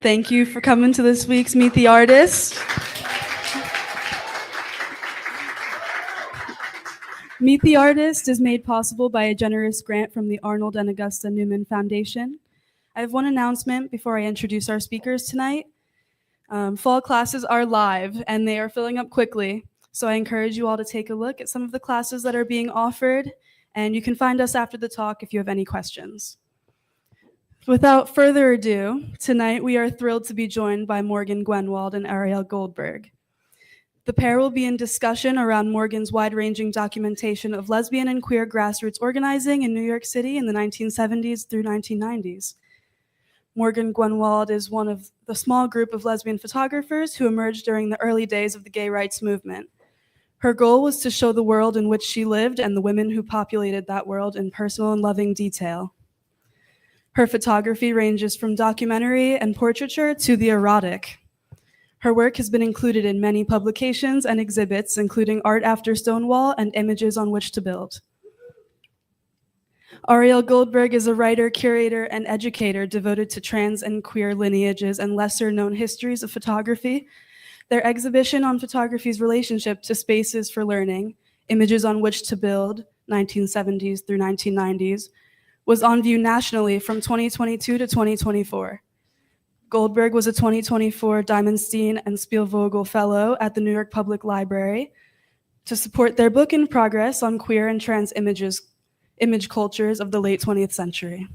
Thank you for coming to this week's Meet the Artist. Meet the Artist is made possible by a generous grant from the Arnold and Augusta Newman Foundation. I have one announcement before I introduce our speakers tonight. Fall classes are live and they are filling up quickly. So I encourage you all to take a look at some of the classes that are being offered, and you can find us after the talk if you have any questions. Without further ado, tonight we are thrilled to be joined by Morgan Gwenwald and Ariel Goldberg. The pair will be in discussion around Morgan's wide-ranging documentation of lesbian and queer grassroots organizing in New York City in the 1970s through 1990s. Morgan Gwenwald is one of the small group of lesbian photographers who emerged during the early days of the gay rights movement. Her goal was to show the world in which she lived and the women who populated that world in personal and loving detail. Her photography ranges from documentary and portraiture to the erotic. Her work has been included in many publications and exhibits, including Art After Stonewall and Images on Which to Build. Ariel Goldberg is a writer, curator, and educator devoted to trans and queer lineages and lesser-known histories of photography. Their exhibition on photography's relationship to spaces for learning, Images on Which to Build, 1970s through 1990s, was on view nationally from 2022 to 2024. Goldberg was a 2024 Diamondstein and Spielvogel Fellow at the New York Public Library to support their book in progress on queer and trans image cultures of the late 20th century.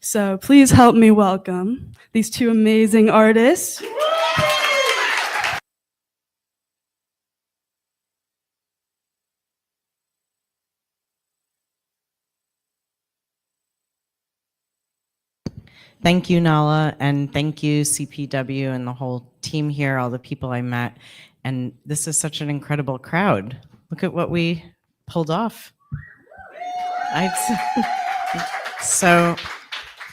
So please help me welcome these two amazing artists. Thank you, Nala, and thank you, CPW and the whole team here, all the people I met. And this is such an incredible crowd. Look at what we pulled off. So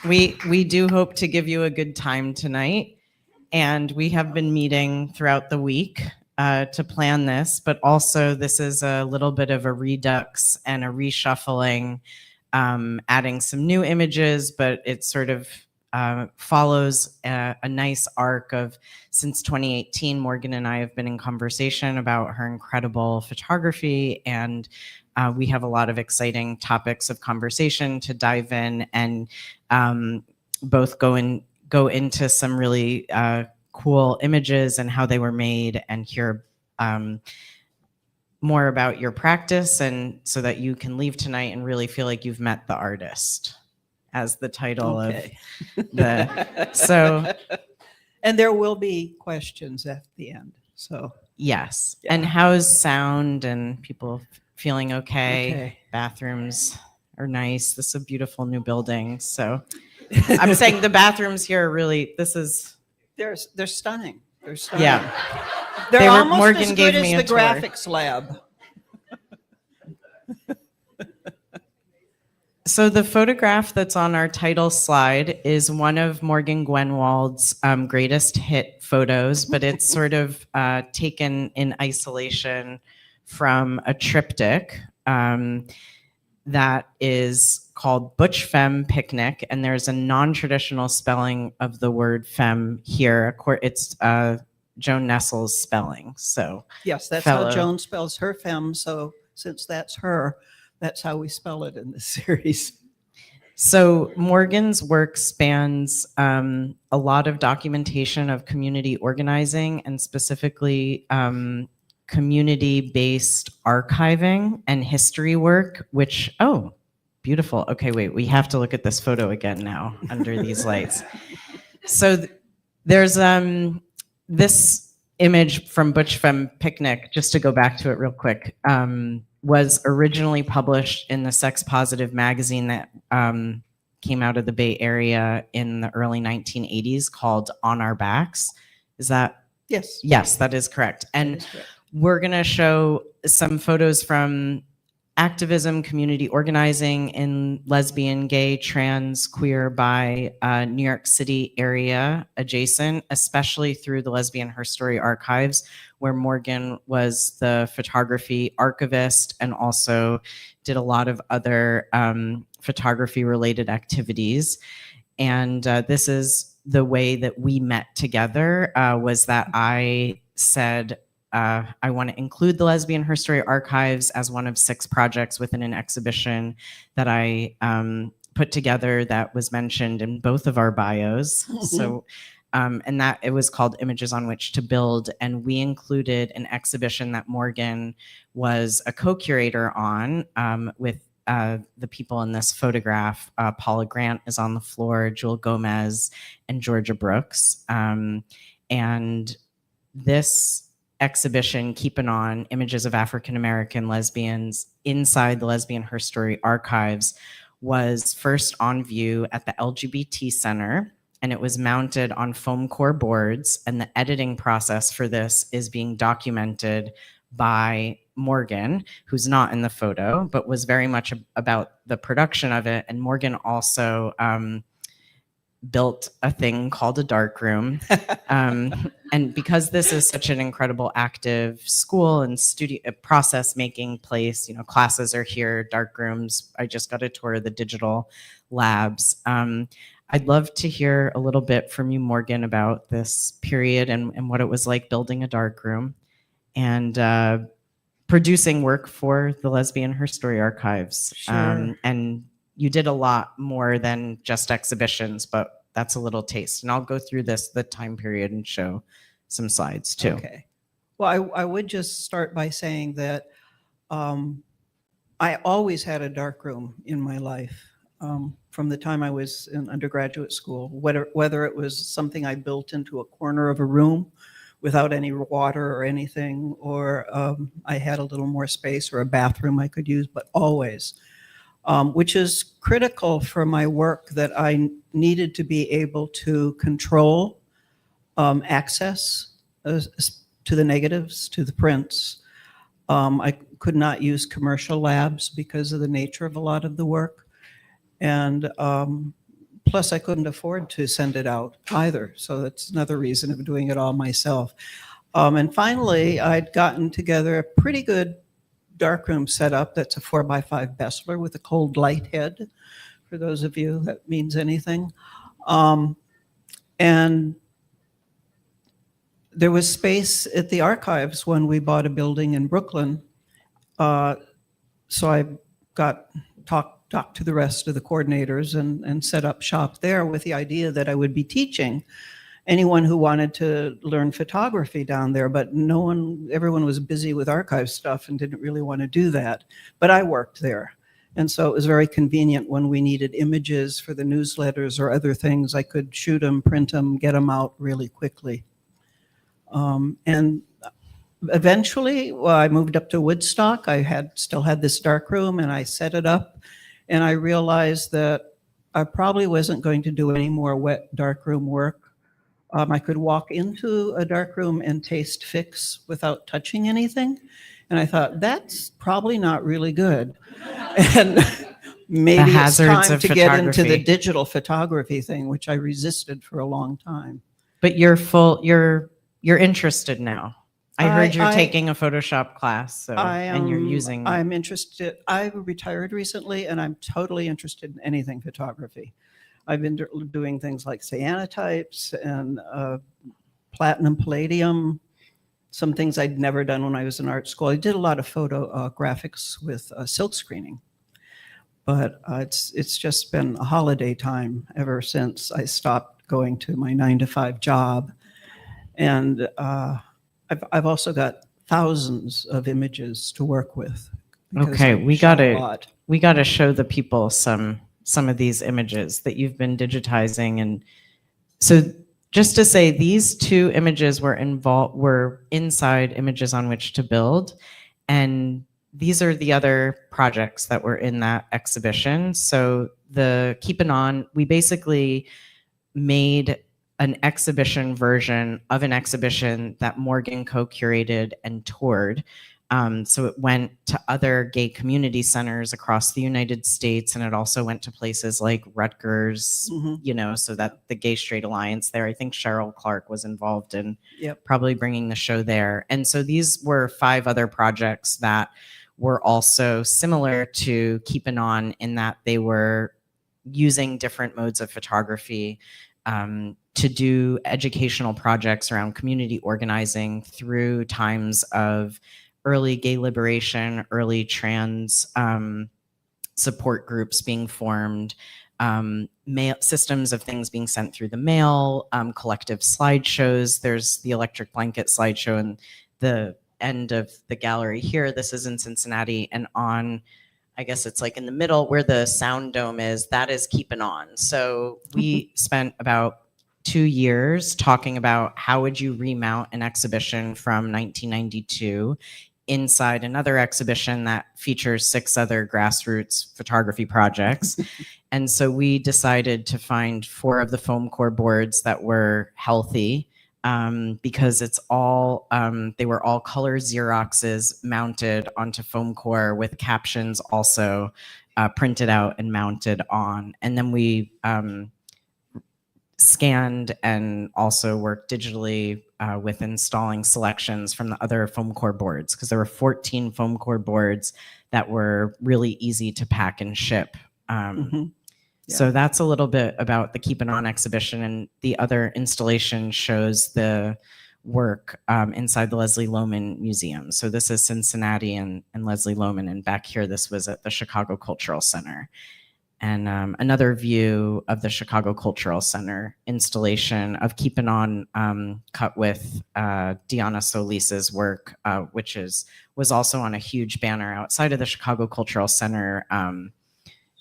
we do hope to give you a good time tonight. And we have been meeting throughout the week to plan this, but also this is a little bit of a redux and a reshuffling, adding some new images, but it sort of follows a nice arc of, since 2018, Morgan and I have been in conversation about her incredible photography, and we have a lot of exciting topics of conversation to dive in and both go into some really cool images and how they were made, and hear more about your practice, and so that you can leave tonight and really feel like you've met the artist, as the title of the, so. And there will be questions at the end, so. Yes, Yeah. and how's sound and people feeling okay? Bathrooms are nice. This is a beautiful new building, so. I'm saying the bathrooms here are really, They're stunning. They're stunning. Yeah. They're almost Morgan as gave good me as a the tour. graphics lab. So the photograph that's on our title slide is one of Morgan Gwenwald's greatest hit photos, but it's sort of taken in isolation from a triptych that is called Butch Femme Picnic, and there's a non-traditional spelling of the word femme here. It's Joan Nessel's spelling. So Yes, that's fellow. how Joan spells her femme, so since that's her, that's how we spell it in this series. So Morgan's work spans a lot of documentation of community organizing, and specifically community-based archiving and history work, which, oh, beautiful. Okay, wait, we have to look at this photo again now under these lights. So there's this image from Butch Femme Picnic, just to go back to it real quick, was originally published in the Sex Positive magazine that came out of the Bay Area in the early 1980s, called On Our Backs. Is that? Yes. Yes, that is correct. And we're gonna show some photos from activism, community organizing in lesbian, gay, trans, queer, bi, New York City area adjacent, especially through the Lesbian Herstory Archives, where Morgan was the photography archivist and also did a lot of other photography related activities. And this is the way that we met together was that I said, I want to include the Lesbian Herstory Archives as one of 6 projects within an exhibition that I put together that was mentioned in both of our bios. So, and that it was called Images on Which to Build. And we included an exhibition that Morgan was a co-curator on with the people in this photograph. Paula Grant is on the floor, Jewel Gomez, and Georgia Brooks. And this exhibition, Keeping On, Images of African-American Lesbians Inside the Lesbian Herstory Archives, was first on view at the LGBT Center, and it was mounted on foam core boards, and the editing process for this is being documented by Morgan, who's not in the photo, but was very much about the production of it. And Morgan also built a thing called a darkroom. And because this is such an incredible active school and studio process making place, classes are here, darkrooms. I just got a tour of the digital labs. I'd love to hear a little bit from you, Morgan, about this period and what it was like building a darkroom and producing work for the Lesbian Herstory Archives. Sure. And you did a lot more than just exhibitions, but that's a little taste. And I'll go through the time period and show some slides too. Okay. Well, I would just start by saying that I always had a dark room in my life from the time I was in undergraduate school, whether it was something I built into a corner of a room without any water or anything, or I had a little more space or a bathroom I could use, but always. Which is critical for my work, that I needed to be able to control access to the negatives, to the prints. I could not use commercial labs because of the nature of a lot of the work. And plus I couldn't afford to send it out either. So that's another reason of doing it all myself. And finally, I'd gotten together a pretty good darkroom setup. That's a 4x5 Bessler with a cold light head, for those of you that means anything. And there was space at the archives when we bought a building in Brooklyn. So I talked to the rest of the coordinators and set up shop there with the idea that I would be teaching anyone who wanted to learn photography down there, but everyone was busy with archive stuff and didn't really want to do that. But I worked there. And so it was very convenient when we needed images for the newsletters or other things. I could shoot them, print them, get them out really quickly. And eventually, I moved up to Woodstock. I still had this dark room, and I set it up, and I realized that I probably wasn't going to do any more wet darkroom work. I could walk into a darkroom and taste fix without touching anything. And I thought, that's probably not really good. And maybe it's time to get into the digital photography thing, which I resisted for a long time. But you're interested now. I heard you're taking a Photoshop class, and you're using. I'm interested. I retired recently, and I'm totally interested in anything photography. I've been doing things like cyanotypes and platinum palladium, some things I'd never done when I was in art school. I did a lot of photo graphics with silk screening, but it's just been a holiday time ever since I stopped going to my 9-to-5 job. And I've also got thousands of images to work with. Okay, we gotta show the people some of these images that you've been digitizing. And so just to say, these 2 images were inside Images on Which to Build. And these are the other projects that were in that exhibition. So the Keeping On, we basically made an exhibition version of an exhibition that Morgan co-curated and toured. So it went to other gay community centers across the United States, and it also went to places like Rutgers, so that the Gay Straight Alliance there, I think Cheryl Clark was involved in probably bringing the show there. And so these were 5 other projects that were also similar to Keeping On in that they were using different modes of photography to do educational projects around community organizing through times of early gay liberation, early trans support groups being formed, mail systems of things being sent through the mail, collective slideshows. There's the electric blanket slideshow and the end of the gallery here. This is in Cincinnati, and on, I guess it's like in the middle where the sound dome is, that is Keepin' On. So we spent about 2 years talking about how would you remount an exhibition from 1992 inside another exhibition that features 6 other grassroots photography projects. And so we decided to find 4 of the foam core boards that were healthy, because it's all, they were all color Xeroxes mounted onto foam core with captions also printed out and mounted on. And then we scanned and also worked digitally with installing selections from the other foam core boards, because there were 14 foam core boards that were really easy to pack and ship. So that's a little bit about the Keepin' On exhibition, and the other installation shows the work inside the Leslie Lohman Museum. So this is Cincinnati and Leslie Lohman, and back here this was at the Chicago Cultural Center. And another view of the Chicago Cultural Center installation of Keepin' On, cut with Diana Solis's work, which was also on a huge banner outside of the Chicago Cultural Center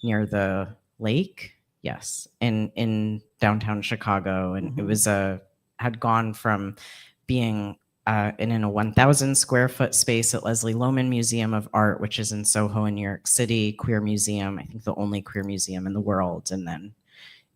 near the lake, yes, in downtown Chicago. And it was had gone from being in a 1,000 square foot space at Leslie Lohman Museum of Art, which is in Soho in New York City, queer museum, I think the only queer museum in the world. And then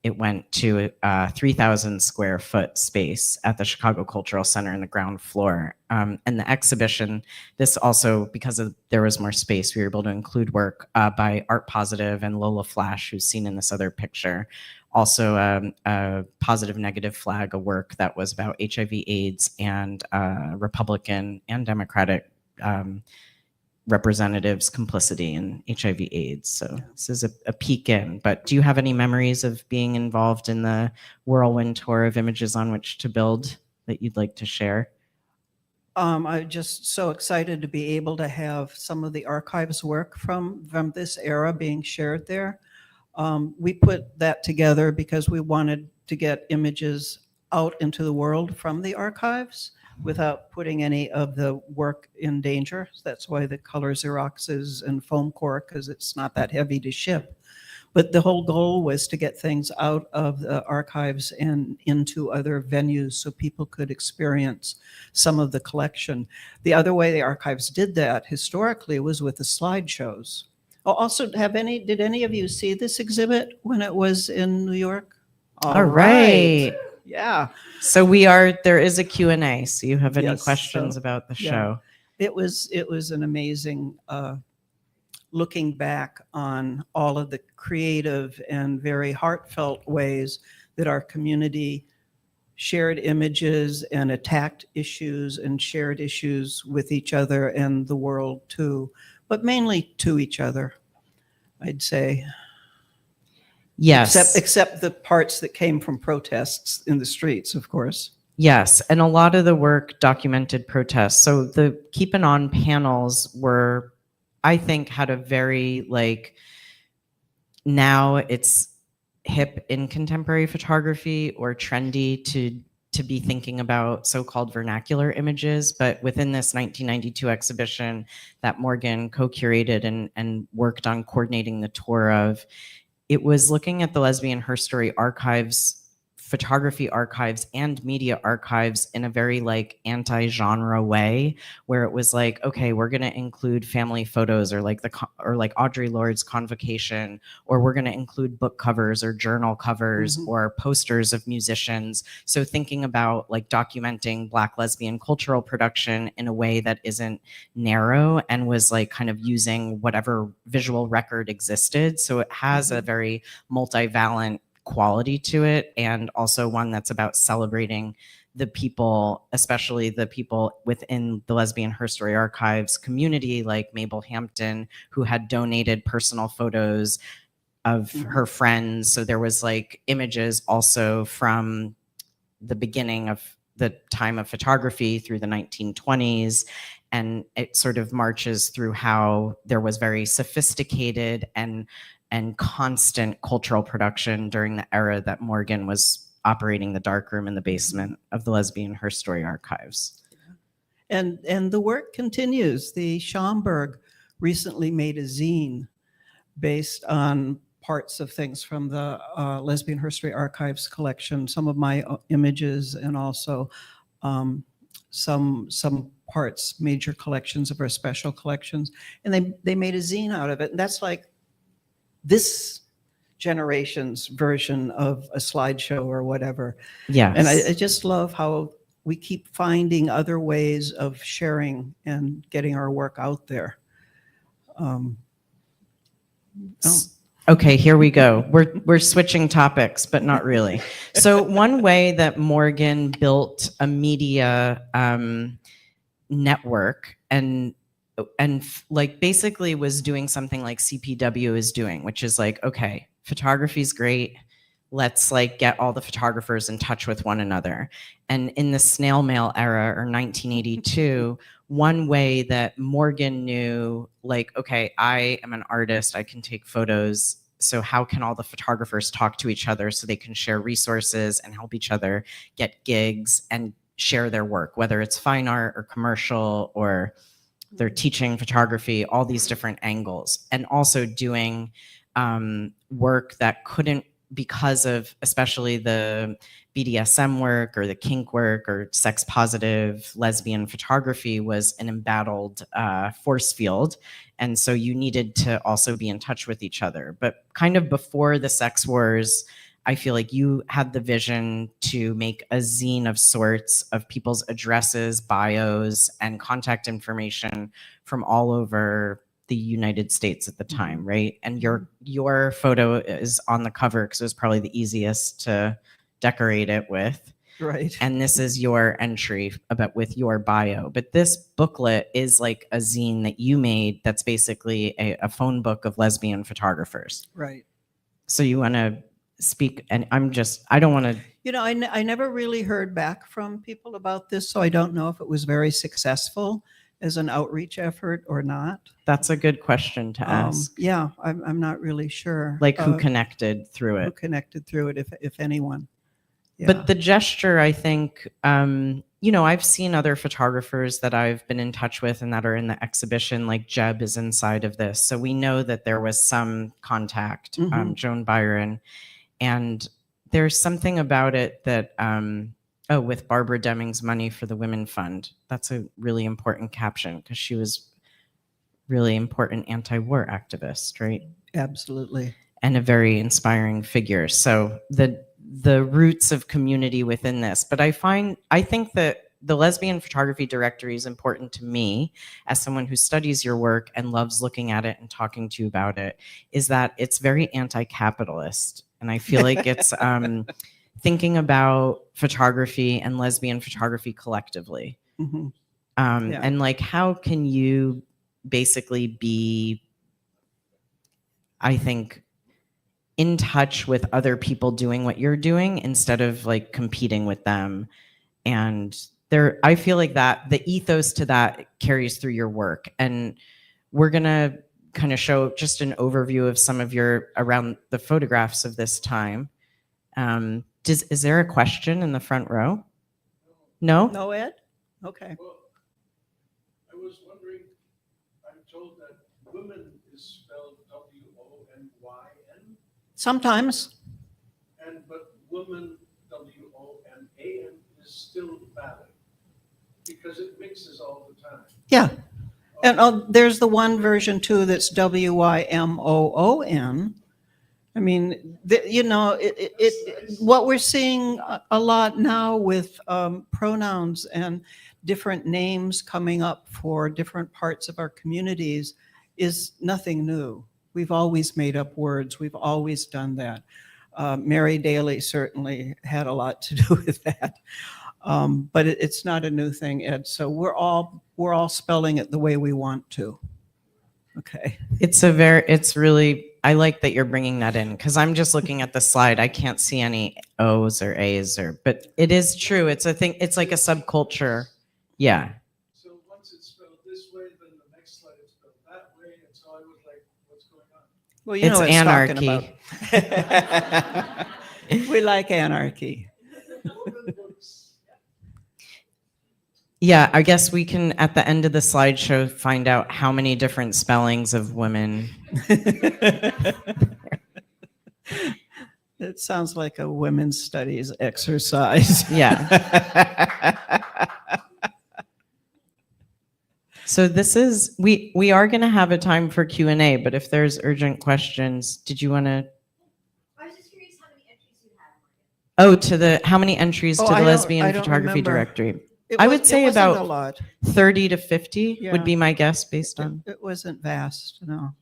it went to a 3,000 square foot space at the Chicago Cultural Center in the ground floor. And the exhibition, this also, because there was more space, we were able to include work by Art Positive and Lola Flash, who's seen in this other picture. Also a positive negative flag, a work that was about HIV/AIDS and Republican and Democratic representatives' complicity in HIV/AIDS. So this is a peek in. But do you have any memories of being involved in the whirlwind tour of images on which to build that you'd like to share? I'm just so excited to be able to have some of the archives work from this era being shared there. We put that together because we wanted to get images out into the world from the archives without putting any of the work in danger. That's why the color Xeroxes and foam core, because it's not that heavy to ship. But the whole goal was to get things out of the archives and into other venues so people could experience some of the collection. The other way the archives did that historically was with the slideshows. Also, did any of you see this exhibit when it was in New York? All right. Yeah. So there is a Q&A. So you have any questions about the show? It was an amazing looking back on all of the creative and very heartfelt ways that our community shared images and attacked issues and shared issues with each other and the world too, but mainly to each other, I'd say. Yes. Except the parts that came from protests in the streets, of course. Yes, and a lot of the work documented protests. So the Keepin' On panels were, I think, had a very, now it's hip in contemporary photography or trendy to be thinking about so-called vernacular images. But within this 1992 exhibition that Morgan co-curated and worked on coordinating the tour of, it was looking at the Lesbian Herstory Archives, photography archives and media archives in a very anti-genre way, where it was okay, we're going to include family photos or like Audre Lorde's Convocation, or we're going to include book covers or journal covers or posters of musicians. So thinking about documenting Black lesbian cultural production in a way that isn't narrow and was kind of using whatever visual record existed. So it has a very multivalent quality to it, and also one that's about celebrating the people, especially the people within the Lesbian Herstory Archives community, like Mabel Hampton, who had donated personal photos of her friends. So there was images also from the beginning of the time of photography through the 1920s. And it sort of marches through how there was very sophisticated and constant cultural production during the era that Morgan was operating the darkroom in the basement of the Lesbian Herstory Archives. And the work continues. The Schomburg recently made a zine based on parts of things from the Lesbian Herstory Archives collection, some of my images, and also some parts, major collections of our special collections. And they made a zine out of it. And that's like this generation's version of a slideshow or whatever. Yes. And I just love how we keep finding other ways of sharing and getting our work out there. Okay, here we go. We're switching topics, but not really. So one way that Morgan built a media network and like basically was doing something like CPW is doing, which is like, okay, photography is great. Let's like get all the photographers in touch with one another. And in the snail mail era, or 1982, one way that Morgan knew, like, okay, I am an artist, I can take photos. So how can all the photographers talk to each other so they can share resources and help each other get gigs and share their work, whether it's fine art or commercial or they're teaching photography, all these different angles. And also doing work that couldn't, because of especially the BDSM work or the kink work or sex positive lesbian photography was an embattled force field. And so you needed to also be in touch with each other. But kind of before the sex wars, I feel like you had the vision to make a zine of sorts of people's addresses, bios, and contact information from all over the United States at the time, right? And your photo is on the cover because it was probably the easiest to decorate it with. Right. And this is your entry about with your bio. But this booklet is like a zine that you made that's basically a phone book of lesbian photographers. Right. So you want to speak, and I don't want to. You know, I never really heard back from people about this, so I don't know if it was very successful as an outreach effort or not. That's a good question to ask. Yeah, I'm not really sure. Like who connected through it? Who connected through it, if anyone. Yeah. But the gesture, I think, you know, I've seen other photographers that I've been in touch with and that are in the exhibition, like Jeb is inside of this. So we know that there was some contact, Joan Byron. And there's something about it that, with Barbara Deming's money for the Women Fund. That's a really important caption because she was really important anti-war activist, right? Absolutely. And a very inspiring figure. So the roots of community within this. But I think that the Lesbian Photography Directory is important to me as someone who studies your work and loves looking at it and talking to you about it, is that it's very anti-capitalist. And I feel like it's thinking about photography and lesbian photography collectively. And like, how can you basically be, I think, in touch with other people doing what you're doing instead of like competing with them. And I feel like that the ethos to that carries through your work. And we're gonna kind of show just an overview of some of around the photographs of this time. Is there a question in the front row? No? No, Ed? Okay. Well, I was wondering, I'm told that women is spelled W-O-M-Y-N. Sometimes. But woman, W-O-M-A-N, is still valid because it mixes all the time. Yeah. And there's the one version too that's W-Y-M-O-O-N. I mean, you know, what we're seeing a lot now with pronouns and different names coming up for different parts of our communities is nothing new. We've always made up words. We've always done that. Mary Daly certainly had a lot to do with that. But it's not a new thing, Ed. So we're all spelling it the way we want to. Okay. It's really I like that you're bringing that in, because I'm just looking at the slide. I can't see any O's or A's, but it is true. It's a thing. It's like a subculture. Yeah. So once it's spelled this way, then the next slide is spelled that way, and so I was like, what's going on? Well, you It's know what anarchy. Talking about. We like anarchy. Woman books. Yeah, I guess we can, at the end of the slideshow, find out how many different spellings of women. It sounds like a women's studies exercise. Yeah. So this is, we are going to have a time for Q&A, but if there's urgent questions, did you want to? I was just curious how many entries you had. How many entries Oh, to the I don't- Lesbian I don't Photography remember. Directory? I would say it wasn't about a lot. 30 to 50 Yeah. would be my guess based on. It wasn't vast, no.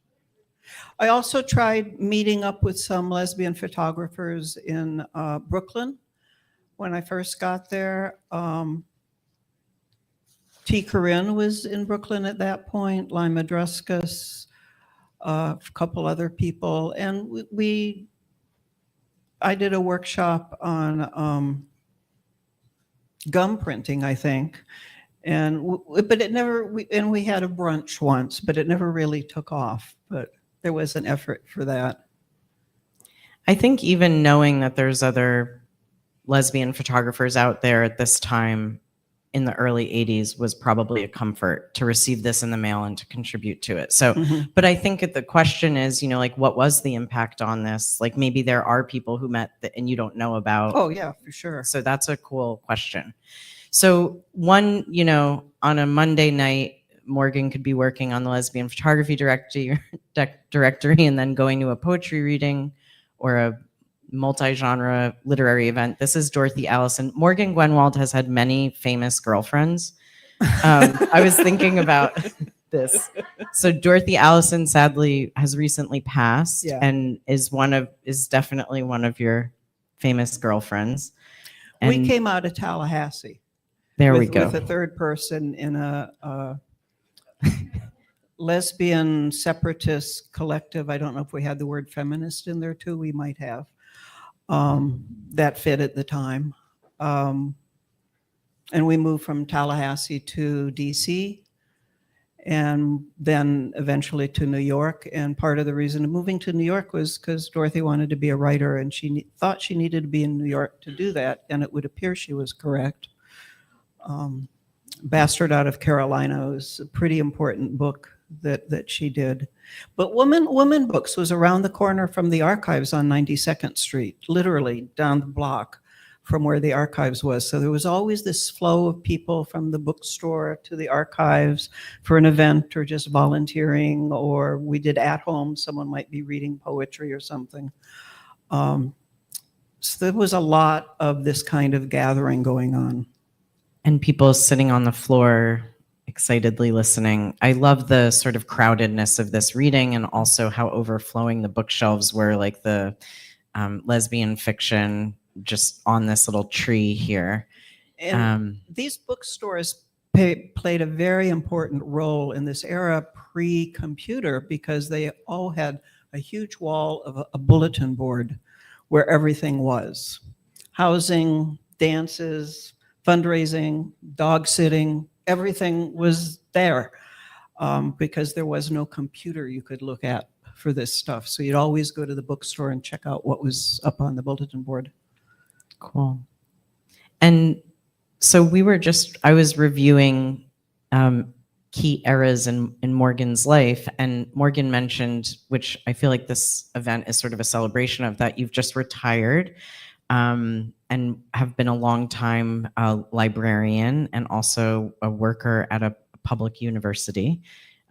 I also tried meeting up with some lesbian photographers in Brooklyn when I first got there. T. Corinne was in Brooklyn at that point, Lima Druskus, a couple other people. And I did a workshop on gum printing, I think. But it never, we had a brunch once, but it never really took off. But there was an effort for that. I think even knowing that there's other lesbian photographers out there at this time in the early 80s was probably a comfort to receive this in the mail and to contribute to it. So, but I think the question is, like, what was the impact on this? Like, maybe there are people who met that and you don't know about. Oh, yeah, for sure. So that's a cool question. So on a Monday night, Morgan could be working on the Lesbian Photography Directory and then going to a poetry reading or a multi-genre literary event. This is Dorothy Allison. Morgan Gwenwald has had many famous girlfriends. I was thinking about this. So Dorothy Allison sadly has recently passed and is definitely one of your famous girlfriends. And we came out of Tallahassee. There we go. With a third person in a lesbian separatist collective. I don't know if we had the word feminist in there too. We might have. That fit at the time. And we moved from Tallahassee to DC and then eventually to New York. And part of the reason of moving to New York was because Dorothy wanted to be a writer and she thought she needed to be in New York to do that. And it would appear she was correct. Bastard Out of Carolina was a pretty important book that she did. But Woman Books was around the corner from the archives on 92nd Street, literally down the block from where the archives was. So there was always this flow of people from the bookstore to the archives for an event or just volunteering, or we did at home. Someone might be reading poetry or something. So there was a lot of this kind of gathering going on. And people sitting on the floor excitedly listening. I love the sort of crowdedness of this reading and also how overflowing the bookshelves were, like the lesbian fiction just on this little tree here. And these bookstores played a very important role in this era pre-computer because they all had a huge wall of a bulletin board where everything was. Housing, dances, fundraising, dog sitting, everything was there because there was no computer you could look at for this stuff. So you'd always go to the bookstore and check out what was up on the bulletin board. Cool. And so I was reviewing key eras in Morgan's life, and Morgan mentioned, which I feel like this event is sort of a celebration of, that you've just retired. And have been a long time librarian and also a worker at a public university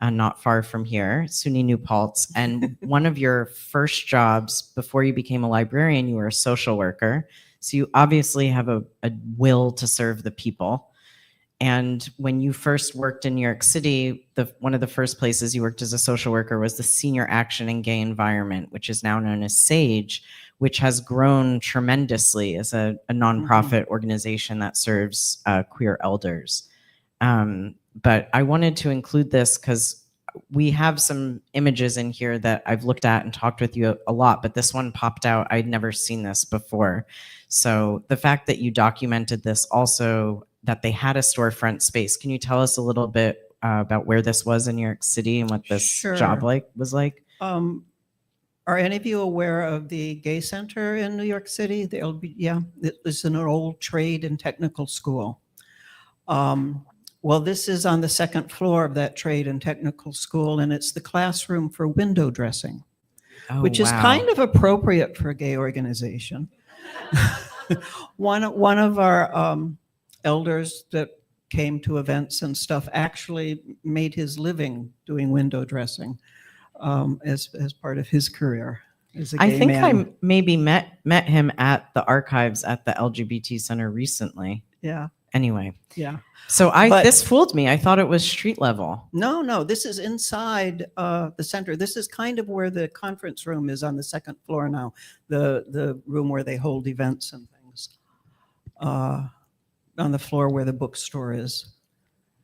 not far from here, SUNY New Paltz. And one of your first jobs before you became a librarian, you were a social worker. So you obviously have a will to serve the people. And when you first worked in New York City, one of the first places you worked as a social worker was the Senior Action in Gay Environment, which is now known as SAGE, which has grown tremendously as a nonprofit organization that serves queer elders. But I wanted to include this because we have some images in here that I've looked at and talked with you a lot, but this one popped out. I'd never seen this before. So the fact that you documented this also, that they had a storefront space. Can you tell us a little bit about where this was in New York City and what this Sure. job was like? Are any of you aware of the Gay Center in New York City? Yeah, it was an old trade and technical school. Well, this is on the second floor of that trade and technical school, and it's the classroom for window dressing, Oh, which is wow. kind of appropriate for a gay organization. One of our elders that came to events and stuff actually made his living doing window dressing as part of his career as a gay I think man. I maybe met him at the archives at the LGBT Center recently. Yeah, Anyway, yeah. so But- this fooled me. I thought it was street level. No, this is inside the center. This is kind of where the conference room is on the second floor now, the room where they hold events and things. On the floor where the bookstore is.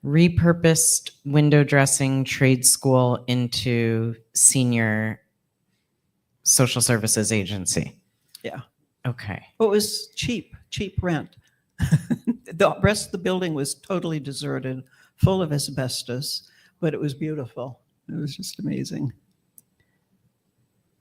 Repurposed window dressing trade school into senior social services agency. Yeah. Okay. It was cheap rent. The rest of the building was totally deserted, full of asbestos, but it was beautiful. It was just amazing.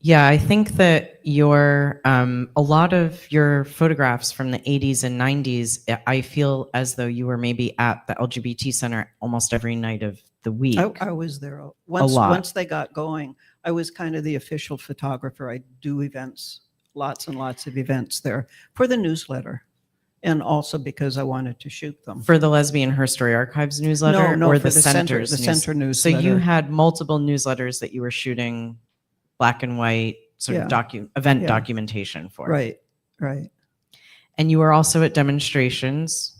Yeah, I think that a lot of your photographs from the 80s and 90s, I feel as though you were maybe at the LGBT Center almost every night of the week. I was there lot. once they got going. I was kind of the official photographer. I do events, lots and lots of events there for the newsletter, and also because I wanted to shoot them. For the Lesbian Herstory Archives newsletter No, or for the center's the center newsletter. So you had multiple newsletters that you were shooting black and white sort of event Yeah. documentation for. Right. And you were also at demonstrations.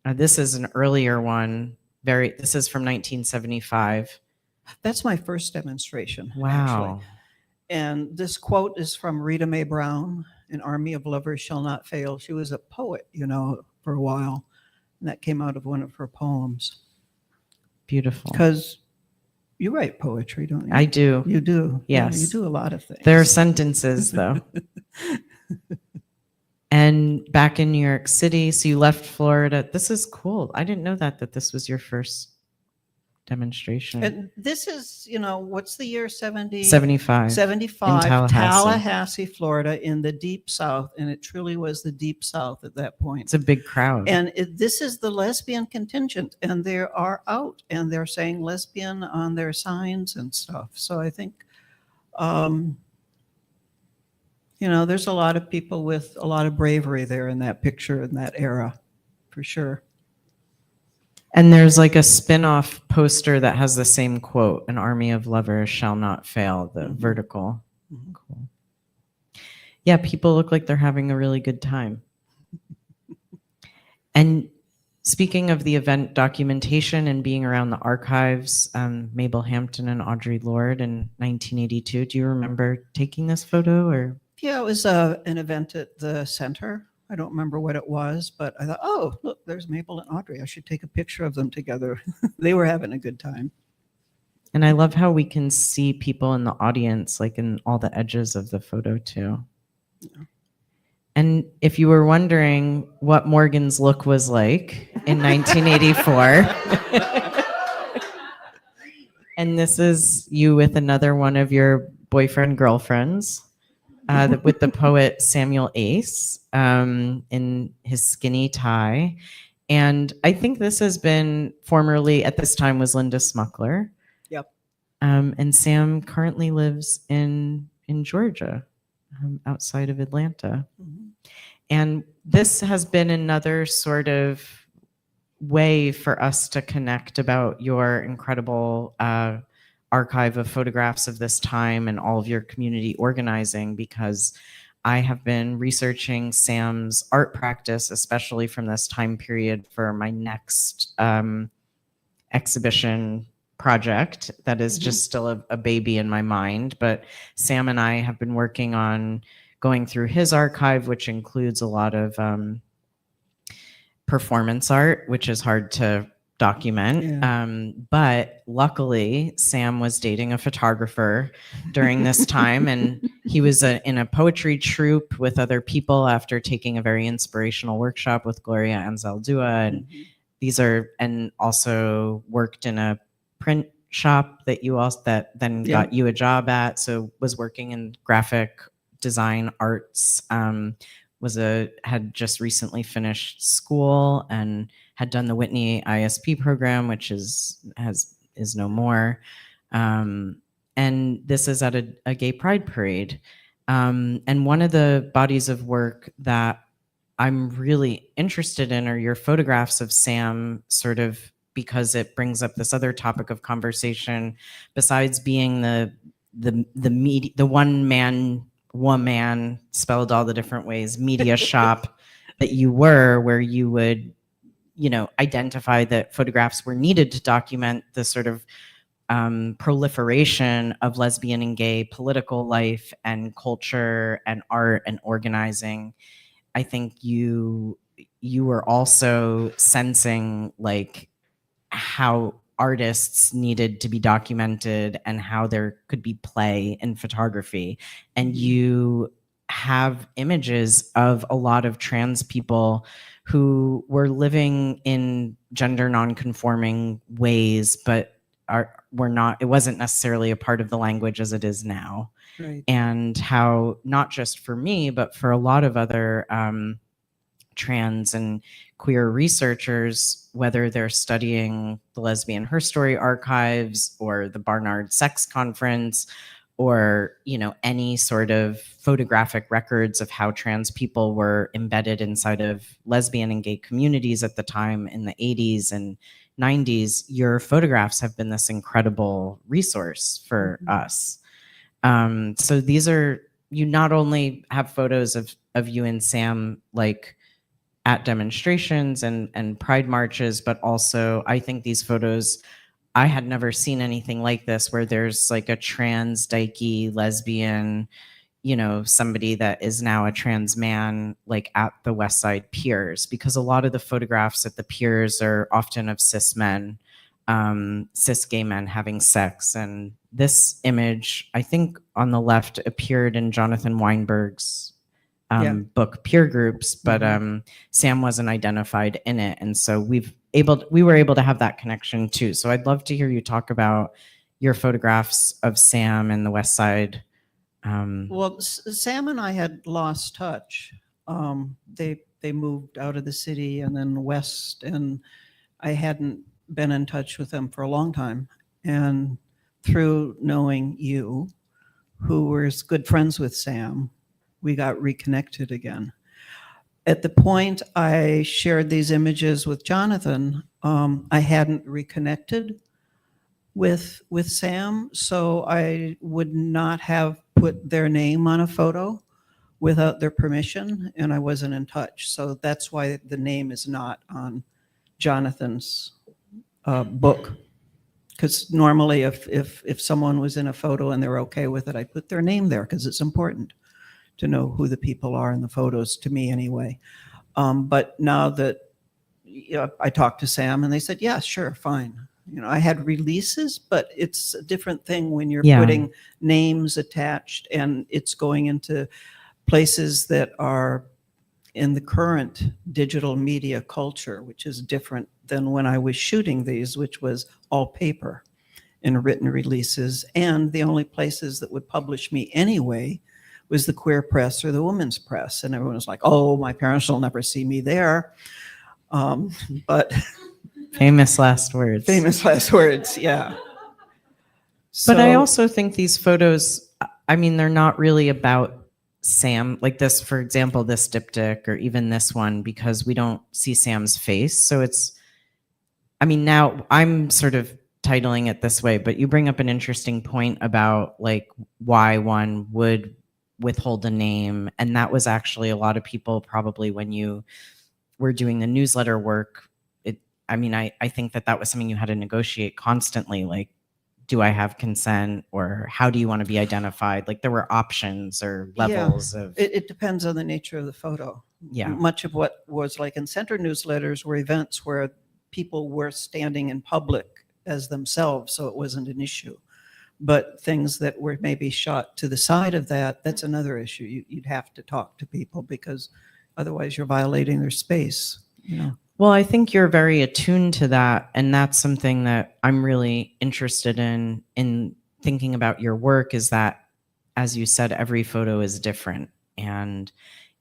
This is an earlier one. This is from 1975. That's my first demonstration. Wow. Actually. And this quote is from Rita Mae Brown, "An army of lovers shall not fail." She was a poet, for a while. And that came out of one of her poems. Beautiful. Because you write poetry, don't you? I do. You do. Yes. Yeah, you do a lot of things. There are sentences, though. And back in New York City, so you left Florida. This is cool. I didn't know that this was your first demonstration. And this is, what's the year? 75. 75, In Tallahassee. Tallahassee, Florida, in the deep South. And it truly was the deep South at that point. It's a big crowd. And this is the lesbian contingent, and they are out, and they're saying lesbian on their signs and stuff. So I think, there's a lot of people with a lot of bravery there in that picture in that era, for sure. And there's like a spin-off poster that has the same quote, "An army of lovers shall not fail," the vertical. Mhm. Cool. Yeah, people look like they're having a really good time. And speaking of the event documentation and being around the archives, Mabel Hampton and Audre Lorde in 1982, do you remember taking this photo or? Yeah, it was an event at the center. I don't remember what it was, but I thought, oh, look, there's Mabel and Audrey. I should take a picture of them together. They were having a good time. And I love how we can see people in the audience, like in all the edges of the photo too. Yeah. And if you were wondering what Morgan's look was like in 1984, and this is you with another one of your boyfriend girlfriends, with the poet Samuel Ace in his skinny tie. And I think this has been formerly, at this time, was Linda Smuckler. Yep. And Sam currently lives in Georgia, outside of Atlanta. Mhm. And this has been another sort of way for us to connect about your incredible archive of photographs of this time and all of your community organizing, because I have been researching Sam's art practice, especially from this time period, for my next exhibition project that is just still a baby in my mind. But Sam and I have been working on going through his archive, which includes a lot of performance art, which is hard to document. Yeah. But luckily, Sam was dating a photographer during this time, and he was in a poetry troupe with other people after taking a very inspirational workshop with Gloria Anzaldúa, and and also worked in a print shop that then Yeah. got you a job at. So was working in graphic design arts. Had just recently finished school and had done the Whitney ISP program, which is no more. And this is at a gay pride parade. And one of the bodies of work that I'm really interested in are your photographs of Sam, sort of because it brings up this other topic of conversation, besides being the one man, woman, spelled all the different ways, media shop that you were, where you would, identify that photographs were needed to document the sort of proliferation of lesbian and gay political life and culture and art and organizing. I think you were also sensing like how artists needed to be documented and how there could be play in photography. And you have images of a lot of trans people who were living in gender nonconforming ways, but were not, it wasn't necessarily a part of the language as it is now. Right. And how, not just for me, but for a lot of other trans and queer researchers, whether they're studying the Lesbian Herstory Archives or the Barnard Sex Conference, or any sort of photographic records of how trans people were embedded inside of lesbian and gay communities at the time in the 80s and 90s, your photographs have been this incredible resource for us. So these are, you not only have photos of you and Sam like at demonstrations and pride marches, but also I think these photos, I had never seen anything like this, where there's like a trans dykey lesbian, somebody that is now a trans man, like at the West Side piers, because a lot of the photographs at the piers are often of cis men, cis gay men having sex. And this image, I think on the left, appeared in Jonathan Weinberg's book Peer Groups, but Sam wasn't identified in it. And so we were able to have that connection too. So I'd love to hear you talk about your photographs of Sam and the West Side. Well, Sam and I had lost touch. They moved out of the city and then west, and I hadn't been in touch with them for a long time. And through knowing you, who was good friends with Sam, we got reconnected again. At the point I shared these images with Jonathan, I hadn't reconnected with Sam, so I would not have put their name on a photo without their permission, and I wasn't in touch. So that's why the name is not on Jonathan's book. Because normally if someone was in a photo and they're okay with it, I'd put their name there because it's important to know who the people are in the photos, to me anyway. But now that I talked to Sam and they said, yeah, sure, fine. I had releases, but it's a different thing when you're putting names attached and it's going into places that are in the current digital media culture, which is different than when I was shooting these, which was all paper and written releases. And the only places that would publish me anyway was the queer press or the women's press. And everyone was like, oh, my parents will never see me there. But famous last words. Famous last words, yeah. But I also think these photos, I mean, they're not really about Sam, like this, for example, this diptych or even this one, because we don't see Sam's face. So it's, I mean, now I'm sort of titling it this way, but you bring up an interesting point about like why one would withhold a name. And that was actually a lot of people probably when you were doing the newsletter work. I think that was something you had to negotiate constantly. Like, do I have consent, or how do you want to be identified? Like there were options or levels of. It depends on the nature of the photo. Yeah. Much of what was like in center newsletters were events where people were standing in public as themselves, so it wasn't an issue. But things that were maybe shot to the side of that, that's another issue. You'd have to talk to people because otherwise you're violating their space, you know. Well, I think you're very attuned to that, and that's something that I'm really interested in thinking about your work, is that, as you said, every photo is different, and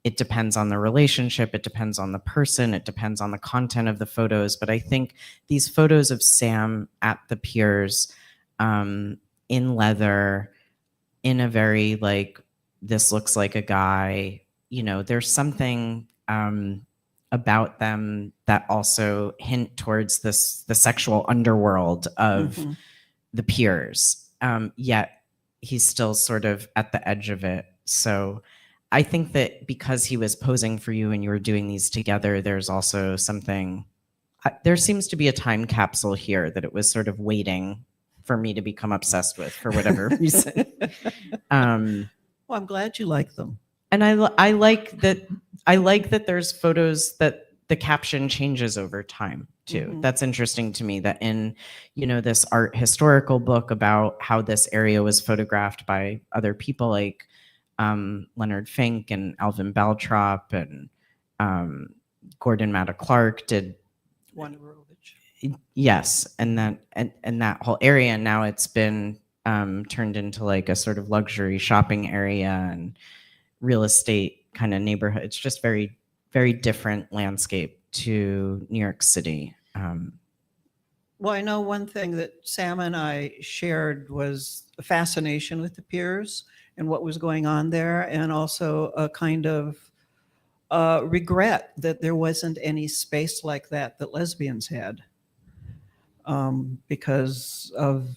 it depends on the relationship, it depends on the person, it depends on the content of the photos. But I think these photos of Sam at the piers, in leather, in a very like, this looks like a guy, you know, there's something about them that also hint towards the sexual underworld of the piers. Yet he's still sort of at the edge of it. So I think that because he was posing for you and you were doing these together, there's also something, there seems to be a time capsule here that it was sort of waiting for me to become obsessed with for whatever reason. Well, I'm glad you like them. And I like that there's photos that the caption changes over time too. That's interesting to me, that in, you know, this art historical book about how this area was photographed by other people like Leonard Fink and Alvin Baltrop and Gordon Matta Clark did. Yes, and that whole area, and now it's been turned into like a sort of luxury shopping area and real estate kind of neighborhood. It's just very, very different landscape to New York City. Well, I know one thing that Sam and I shared was a fascination with the piers and what was going on there, and also a kind of regret that there wasn't any space like that lesbians had, because of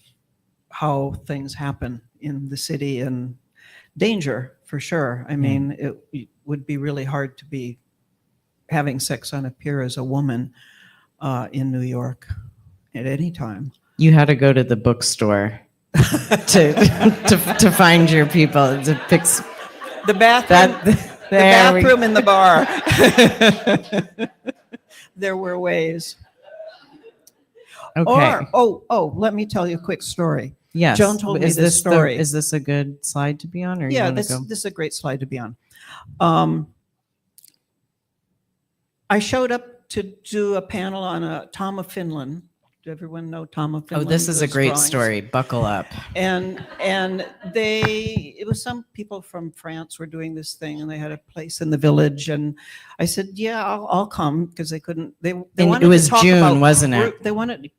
how things happen in the city, and danger for sure. I mean, it would be really hard to be having sex on a pier as a woman in New York at any time. You had to go to the bookstore to find your people, to fix the bathroom. The bathroom in the bar. There were ways. Okay. Or, let me tell you a quick story. Yes. Joan told me this story. Is this a good slide to be on? Or Yeah, you this go? is a great slide to be on. I showed up to do a panel on Tom of Finland. Does everyone know Tom of Finland? Oh, this is a Those great drawings? story. Buckle up. And it was some people from France were doing this thing, and they had a place in the village. And I said, yeah, I'll come, because they couldn't. They wanted It was to talk June, about wasn't it? They wanted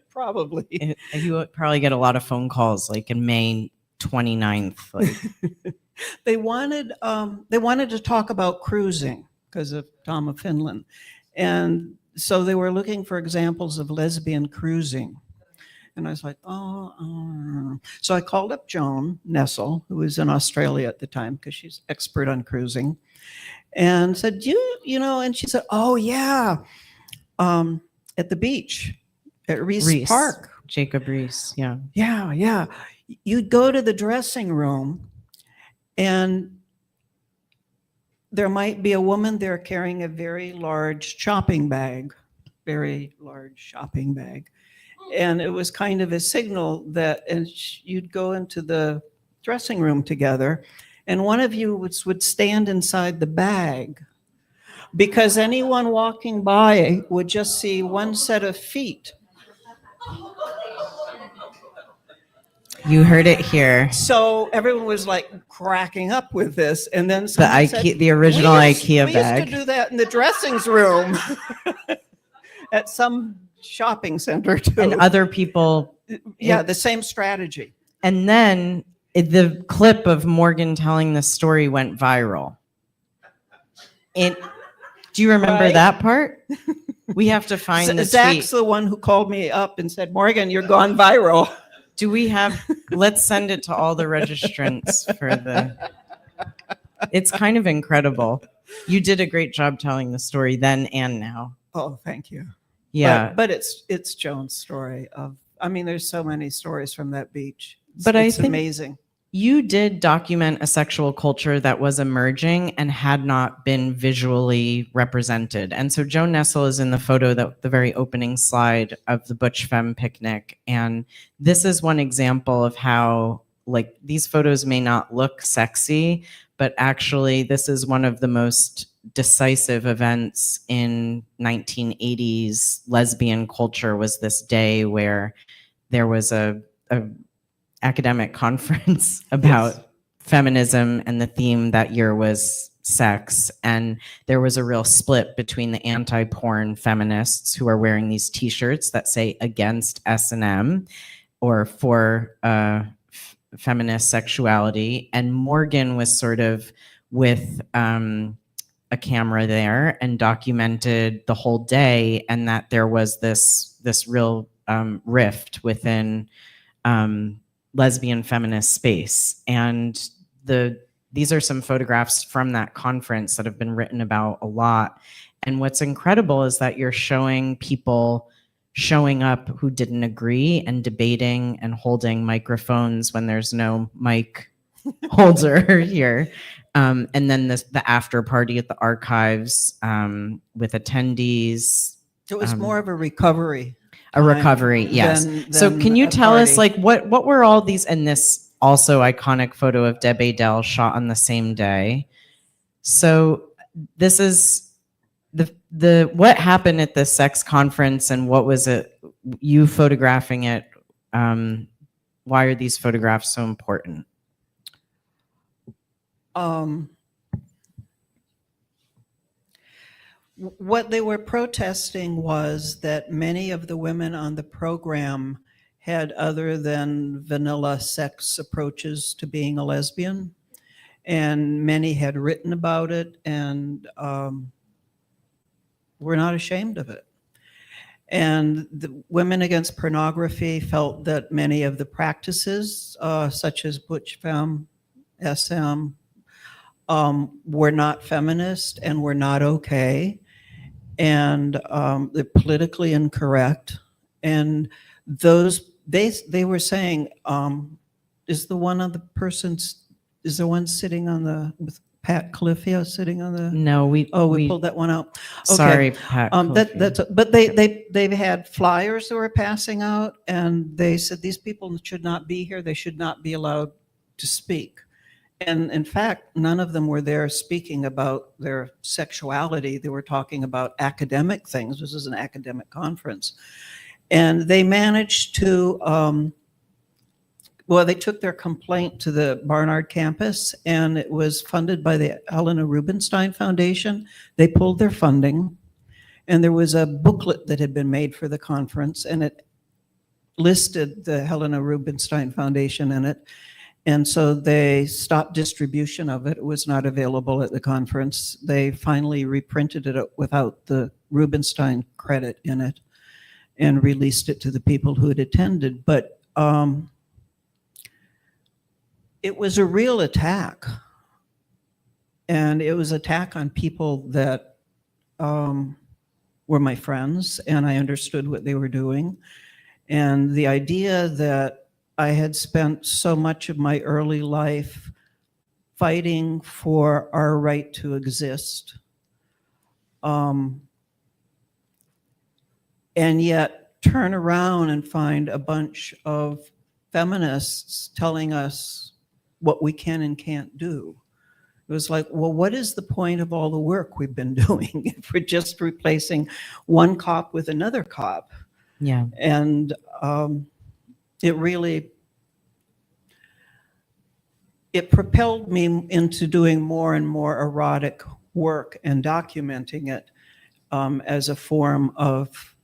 probably. You would probably get a lot of phone calls like in May 29th. Like. They wanted to talk about cruising because of Tom of Finland, and so they were looking for examples of lesbian cruising. And I was like, So I called up Joan Nessel, who was in Australia at the time, because she's expert on cruising, and said, you know, and she said, oh yeah, at the beach at Reese Park. Jacob Reese, yeah. Yeah. You'd go to the dressing room, and there might be a woman there carrying a very large shopping bag. And it was kind of a signal that, and you'd go into the dressing room together, and one of you would stand inside the bag, because anyone walking by would just see one set of feet. You heard it here. So everyone was like cracking up with this, and then The original IKEA bag. We used to do that in the dressings room at some shopping center too. And other people. Yeah, the same strategy. And then the clip of Morgan telling the story went viral. Do you remember that part? We have to find the Zach's tweet. the one who called me up and said, Morgan, you're gone viral. Do we have, let's send it to all the registrants it's kind of incredible. You did a great job telling the story then and now. Oh, thank you. Yeah. But it's Joan's story there's so many stories from that beach. But it's I think amazing. you did document a sexual culture that was emerging and had not been visually represented. And so Joan Nessel is in the photo, the very opening slide of the Butch Femme picnic. And this is one example of how, like, these photos may not look sexy, but actually this is one of the most decisive events in 1980s lesbian culture, was this day where there was a academic conference about feminism, and the theme that year was sex. And there was a real split between the anti-porn feminists who are wearing these t-shirts that say against S&M or for feminist sexuality. And Morgan was sort of with a camera there and documented the whole day, and that there was this real rift within lesbian feminist space. And these are some photographs from that conference that have been written about a lot. And what's incredible is that you're showing people showing up who didn't agree and debating and holding microphones when there's no mic holder here. And then the after party at the archives with attendees. It was more of a recovery. A recovery, yes. So can you tell us, like, what were all these, and this also iconic photo of Deb Adele shot on the same day. So this is the what happened at the sex conference, and what was it, you photographing it? Why are these photographs so important? What they were protesting was that many of the women on the program had other than vanilla sex approaches to being a lesbian, and many had written about it and were not ashamed of it. And the Women Against Pornography felt that many of the practices, such as Butch Femme, SM, were not feminist and were not okay. And they're politically incorrect. And those, they were saying, is the one sitting on the, with Pat Califia sitting on the? No, we pulled that one out. Okay. Sorry, Pat. But they've had flyers that were passing out, and they said these people should not be here. They should not be allowed to speak. And in fact, none of them were there speaking about their sexuality. They were talking about academic things. This is an academic conference. And they managed to, they took their complaint to the Barnard campus, and it was funded by the Helena Rubinstein Foundation. They pulled their funding, and there was a booklet that had been made for the conference, and it listed the Helena Rubinstein Foundation in it. And so they stopped distribution of it. It was not available at the conference. They finally reprinted it without the Rubinstein credit in it and released it to the people who had attended. But it was a real attack. And it was an attack on people that were my friends, and I understood what they were doing. And the idea that I had spent so much of my early life fighting for our right to exist, and yet turn around and find a bunch of feminists telling us what we can and can't do. It was like, well, what is the point of all the work we've been doing if we're just replacing one cop with another cop? Yeah. And it propelled me into doing more and more erotic work and documenting it as a form of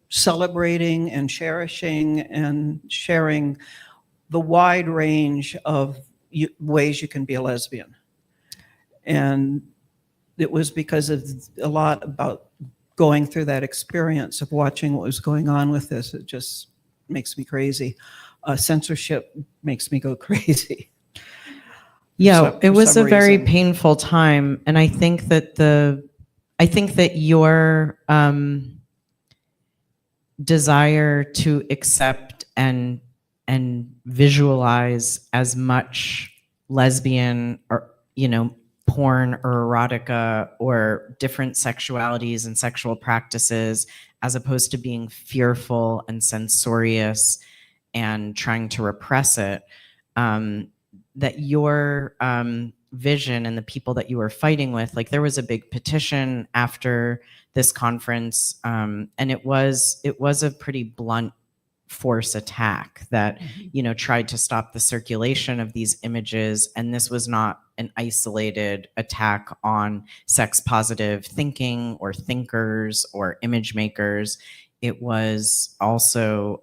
celebrating and cherishing and sharing the wide range of ways you can be a lesbian. And it was because of a lot about going through that experience of watching what was going on with this. It just makes me crazy. Censorship makes me go crazy. Yeah, it was a very painful time, and I think that your desire to accept and and visualize as much lesbian or, porn or erotica or different sexualities and sexual practices, as opposed to being fearful and censorious and trying to repress it, that your vision and the people that you were fighting with, like there was a big petition after this conference, and it was a pretty blunt force attack that tried to stop the circulation of these images. And this was not an isolated attack on sex positive thinking or thinkers or image makers. It was also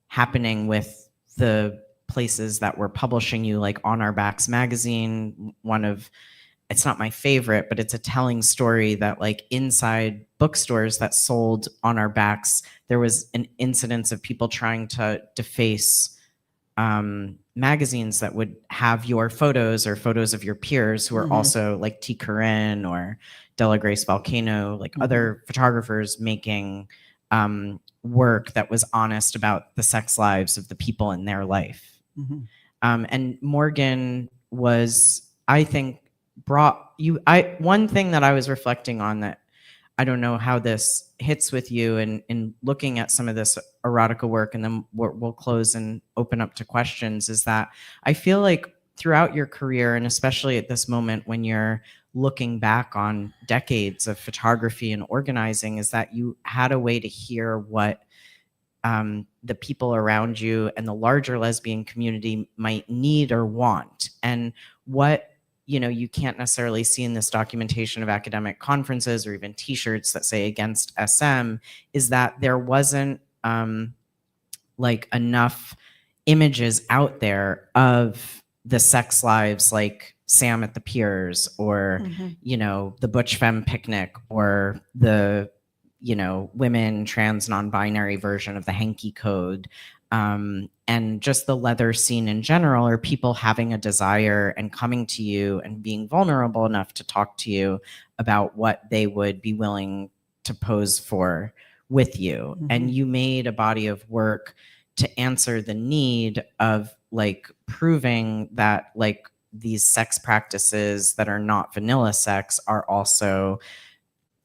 happening with the places that were publishing you, like On Our Backs magazine. It's not my favorite, but it's a telling story that like inside bookstores that sold On Our Backs, there was an incidence of people trying to deface magazines that would have your photos or photos of your peers who are also like T. Corinne or Della Grace Volcano, like other photographers making work that was honest about the sex lives of the people in their life. And Morgan was, I think, one thing that I was reflecting on that I don't know how this hits with you in looking at some of this erotica work, and then we'll close and open up to questions, is that I feel like throughout your career, and especially at this moment when you're looking back on decades of photography and organizing, is that you had a way to hear what the people around you and the larger lesbian community might need or want, and what you can't necessarily see in this documentation of academic conferences or even t-shirts that say against SM, is that there wasn't like enough images out there of the sex lives like Sam at the Piers or the Butch Femme Picnic or the women trans non-binary version of the Hanky Code, and just the leather scene in general, or people having a desire and coming to you and being vulnerable enough to talk to you about what they would be willing to pose for with you. And you made a body of work to answer the need of like proving that like these sex practices that are not vanilla sex are also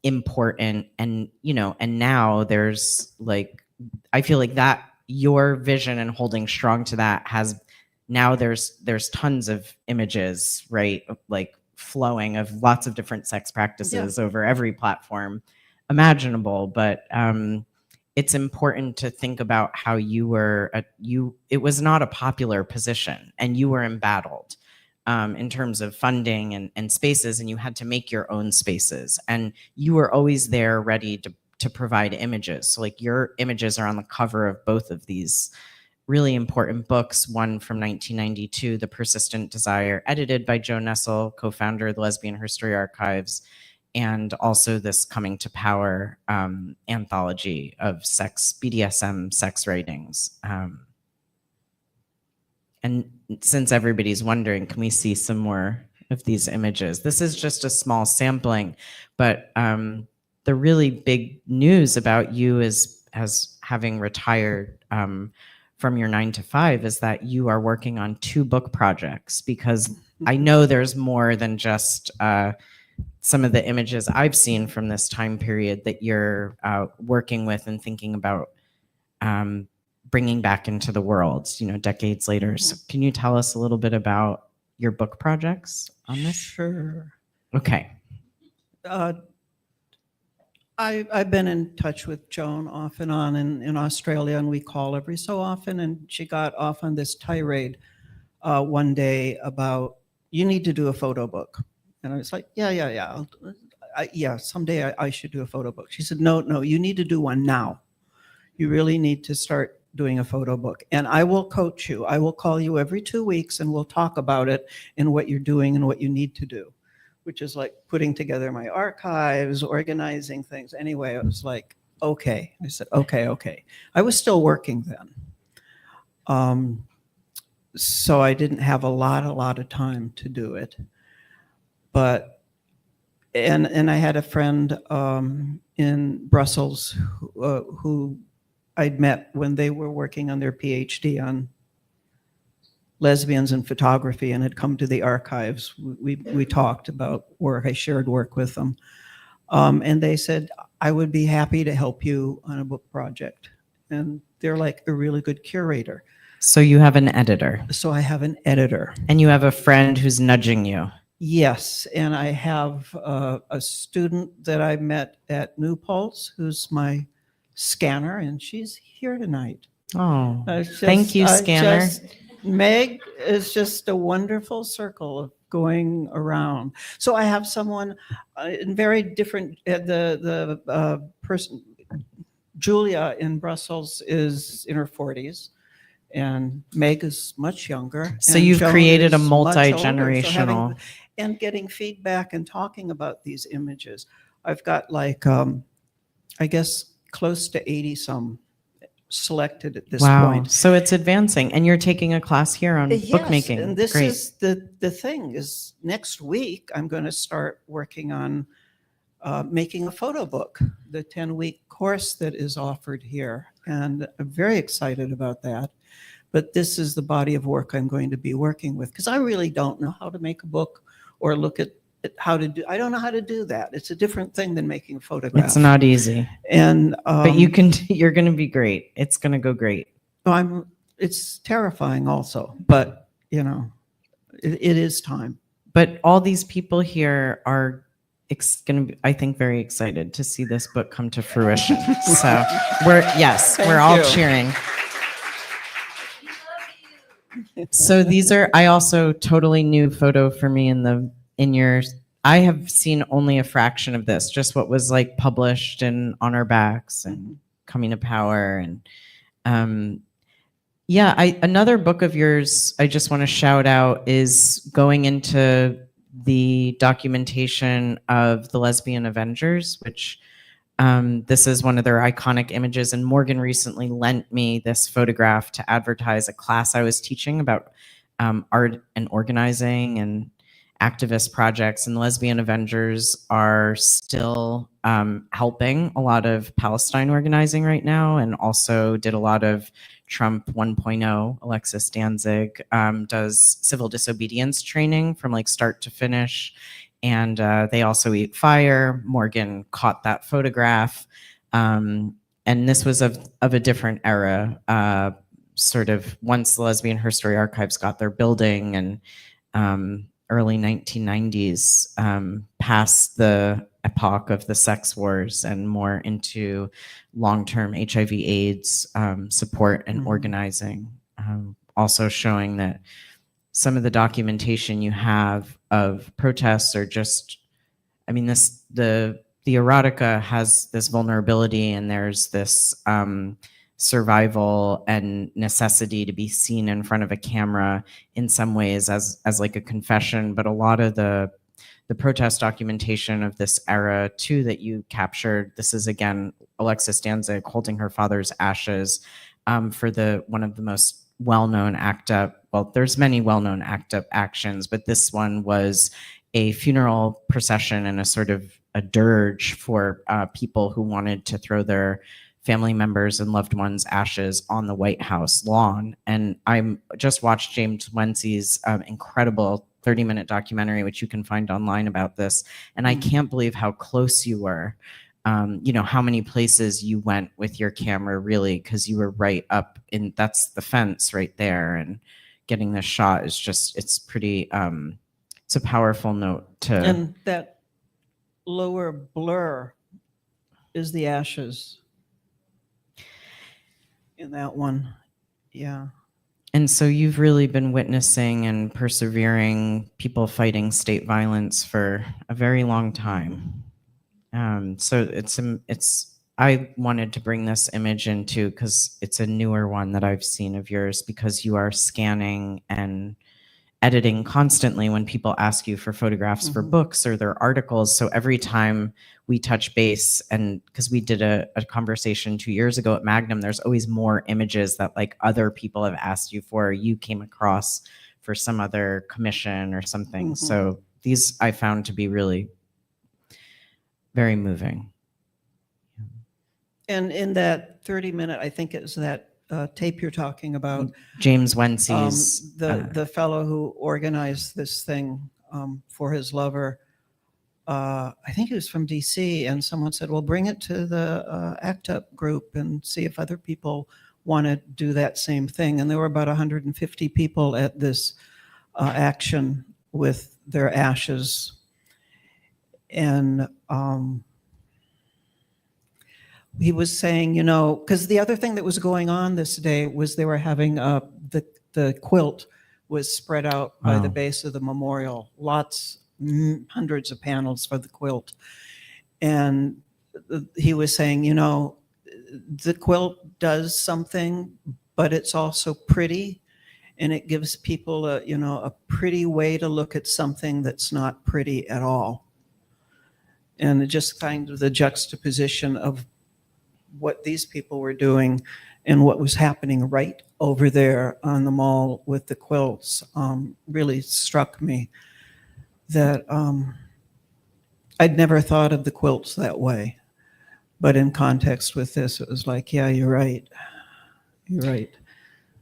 important. And and now there's like, I feel like that your vision and holding strong to that has now there's tons of images, right, like flowing of lots of different sex practices over every platform imaginable. But it's important to think about how you were it was not a popular position, and you were embattled in terms of funding and spaces, and you had to make your own spaces, and you were always there ready to provide images. So like your images are on the cover of both of these really important books, one from 1992, The Persistent Desire, edited by Joe Nessel, co-founder of the Lesbian Herstory Archives, and also this Coming to Power anthology of BDSM sex writings. And since everybody's wondering, can we see some more of these images? This is just a small sampling, but the really big news about you as having retired from your 9-to-5 is that you are working on 2 book projects, because I know there's more than just some of the images I've seen from this time period that you're working with and thinking about bringing back into the world, decades later. So can you tell us a little bit about your book projects on this? Sure. Okay. I've been in touch with Joan off and on in Australia, and we call every so often, and she got off on this tirade one day about, you need to do a photo book. And I was like, yeah, someday I should do a photo book. She said, no, you need to do one now. You really need to start doing a photo book. And I will coach you. I will call you every 2 weeks, and we'll talk about it and what you're doing and what you need to do, which is like putting together my archives, organizing things. Anyway, I was like, okay. I said, okay. I was still working then. So I didn't have a lot of time to do it. But, and I had a friend in Brussels who I'd met when they were working on their PhD on lesbians and photography and had come to the archives. We talked about work. I shared work with them. And they said, I would be happy to help you on a book project. And they're like a really good curator. So you have an editor. So I have an editor. And you have a friend who's nudging you. Yes, and I have a student that I met at New Pulse who's my scanner, and she's here tonight. Oh, thank you, scanner. Meg is just a wonderful circle of going around. So I have someone in very different, the person, Julia in Brussels is in her 40s. And Meg is much younger. So and you've Joan created a is much older. multi-generational. And getting feedback and talking about these images. I've got like, I guess, close to 80 some selected at this Wow. point. So it's advancing. And you're taking a class here on bookmaking. And this Great. is the thing is next week, I'm going to start working on making a photo book, the 10-week course that is offered here. And I'm very excited about that. But this is the body of work I'm going to be working with because I really don't know how to make a book or look at how to do. I don't know how to do that. It's a different thing than making a photograph. It's not easy. And But you can. You're going to be great. It's going to go great. It's terrifying also, but you know, it is time. But all these people here are going to be, I think, very excited to see this book come to fruition. So we're all you. cheering. So these are, I also totally new photo for me in your, I have seen only a fraction of this, just what was like published in On Our Backs and Coming to Power. And another book of yours I just want to shout out is going into the documentation of the Lesbian Avengers, which this is one of their iconic images. And Morgan recently lent me this photograph to advertise a class I was teaching about art and organizing and activist projects. And the Lesbian Avengers are still helping a lot of Palestine organizing right now, and also did a lot of Trump 1.0. Alexis Danzig does civil disobedience training from like start to finish. And they also eat fire. Morgan caught that photograph. And this was of a different era, sort of once the Lesbian Herstory Archives got their building and early 1990s, past the epoch of the sex wars and more into long-term HIV/AIDS support and organizing. Also showing that some of the documentation you have of protests are just, I mean, the erotica has this vulnerability, and there's this survival and necessity to be seen in front of a camera in some ways as like a confession. But a lot of the protest documentation of this era too that you captured, this is again Alexis Danzig holding her father's ashes for one of the most well-known ACT UP, well, there's many well-known ACT UP actions, but this one was a funeral procession and a sort of a dirge for people who wanted to throw their family members and loved ones' ashes on the White House lawn. And I just watched James Wency's incredible 30-minute documentary, which you can find online about this. And I can't believe how close you were. How many places you went with your camera, really, because you were right up in, that's the fence right there. And getting this shot is just, it's pretty, it's a powerful note to. And that lower blur is the ashes in that one. Yeah. And so you've really been witnessing and persevering people fighting state violence for a very long time. So I wanted to bring this image in too, because it's a newer one that I've seen of yours, because you are scanning and editing constantly when people ask you for photographs for books or their articles. So every time we touch base, and because we did a conversation 2 years ago at Magnum, there's always more images that like other people have asked you for, or you came across for some other commission or something. So these I found to be really very moving. And in that 30-minute, I think it was that tape you're talking about, James Wency's. the fellow who organized this thing for his lover, I think he was from DC, and someone said, well, bring it to the ACT UP group and see if other people want to do that same thing. And there were about 150 people at this action with their ashes. And he was saying, you know, because the other thing that was going on this day was they were having the quilt was spread out by the base of the memorial, hundreds of panels for the quilt. And he was saying, you know, the quilt does something, but it's also pretty, and it gives people a pretty way to look at something that's not pretty at all. And just kind of the juxtaposition of what these people were doing and what was happening right over there on the mall with the quilts really struck me. That I'd never thought of the quilts that way. But in context with this, it was like, yeah, you're right. You're right.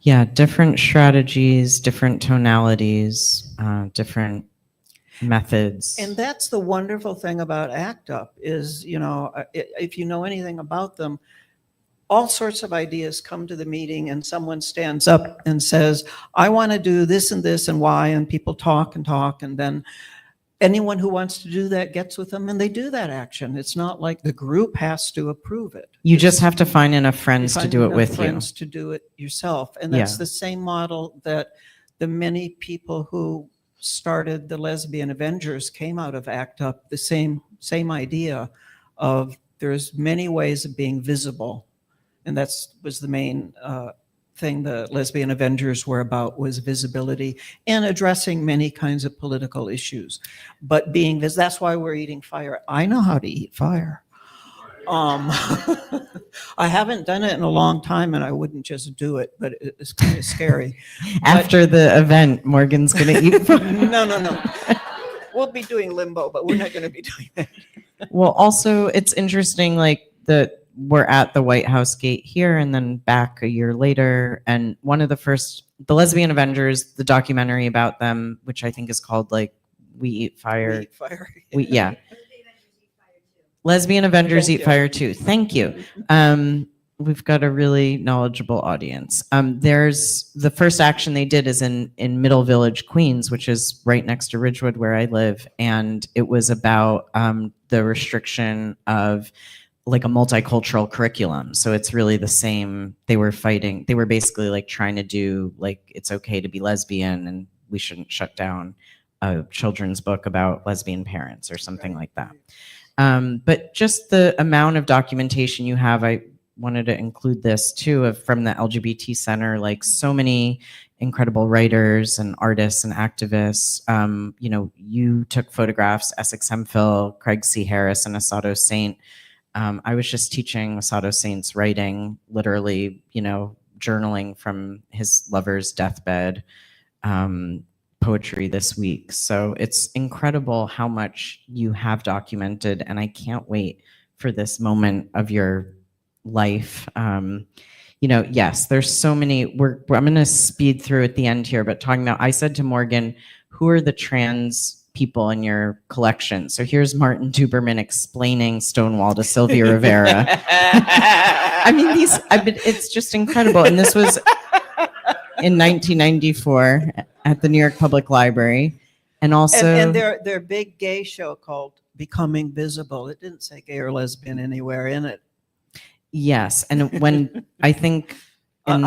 Yeah, different strategies, different tonalities, different methods. And that's the wonderful thing about ACT UP is, you know, if you know anything about them, all sorts of ideas come to the meeting and someone stands up and says, I want to do this and why, and people talk, and then anyone who wants to do that gets with them and they do that action. It's not like the group has to approve it. You just have to find enough friends to do it with you. Friends to do it yourself. And that's the same model that the many people who started the Lesbian Avengers came out of ACT UP, the same idea of there's many ways of being visible. And that was the main thing the Lesbian Avengers were about, was visibility and addressing many kinds of political issues. But being this, that's why we're eating fire. I know how to eat fire. I haven't done it in a long time and I wouldn't just do it, but it's kind of scary. After the event, Morgan's going to eat fire. No. We'll be doing limbo, but we're not going to be doing that. Well, also, it's interesting, like, that we're at the White House gate here and then back a year later. And one of the first, the Lesbian Avengers, the documentary about them, which I think is called, like, We Eat Fire. We Eat Fire. Yeah. Lesbian Avengers Eat Fire too. Thank you. We've got a really knowledgeable audience. There's the first action they did is in Middle Village, Queens, which is right next to Ridgewood where I live. And it was about the restriction of like a multicultural curriculum. So it's really the same. They were basically like trying to do like, it's okay to be lesbian and we shouldn't shut down a children's book about lesbian parents or something like that. But just the amount of documentation you have, I wanted to include this too, from the LGBT Center, like so many incredible writers and artists and activists. You know, you took photographs, Essex Hemphill, Craig C. Harris, and Asado Saint. I was just teaching Asado Saint's writing, literally, you know, journaling from his lover's deathbed, poetry this week. So it's incredible how much you have documented, and I can't wait for this moment of your life. You know, yes, there's so many, I'm going to speed through at the end here, but talking about, I said to Morgan, who are the trans people in your collection? So here's Martin Duberman explaining Stonewall to Sylvia Rivera. I mean, it's just incredible. And this was in 1994 at the New York Public Library. And also... And their big gay show called Becoming Visible. It didn't say gay or lesbian anywhere in it. Yes. And when I think... on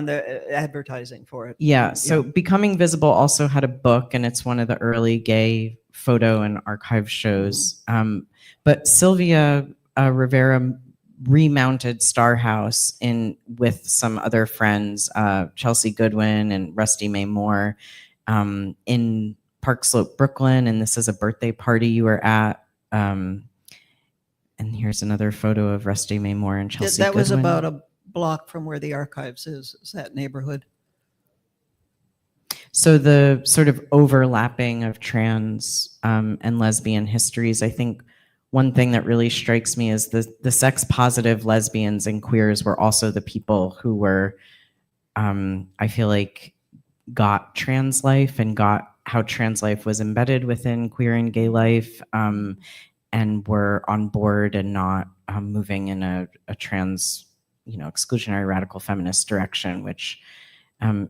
the advertising for it. Yeah. So Becoming Visible also had a book, and it's one of the early gay photo and archive shows. But Sylvia Rivera remounted Star House with some other friends, Chelsea Goodwin and Rusty Mae Moore, in Park Slope, Brooklyn. And this is a birthday party you were at. And here's another photo of Rusty Mae Moore and Chelsea Goodwin. That was about a block from where the archives is that neighborhood. So the sort of overlapping of trans and lesbian histories, I think one thing that really strikes me is the sex positive lesbians and queers were also the people who were, I feel like, got trans life and got how trans life was embedded within queer and gay life, and were on board and not moving in a trans, exclusionary radical feminist direction, which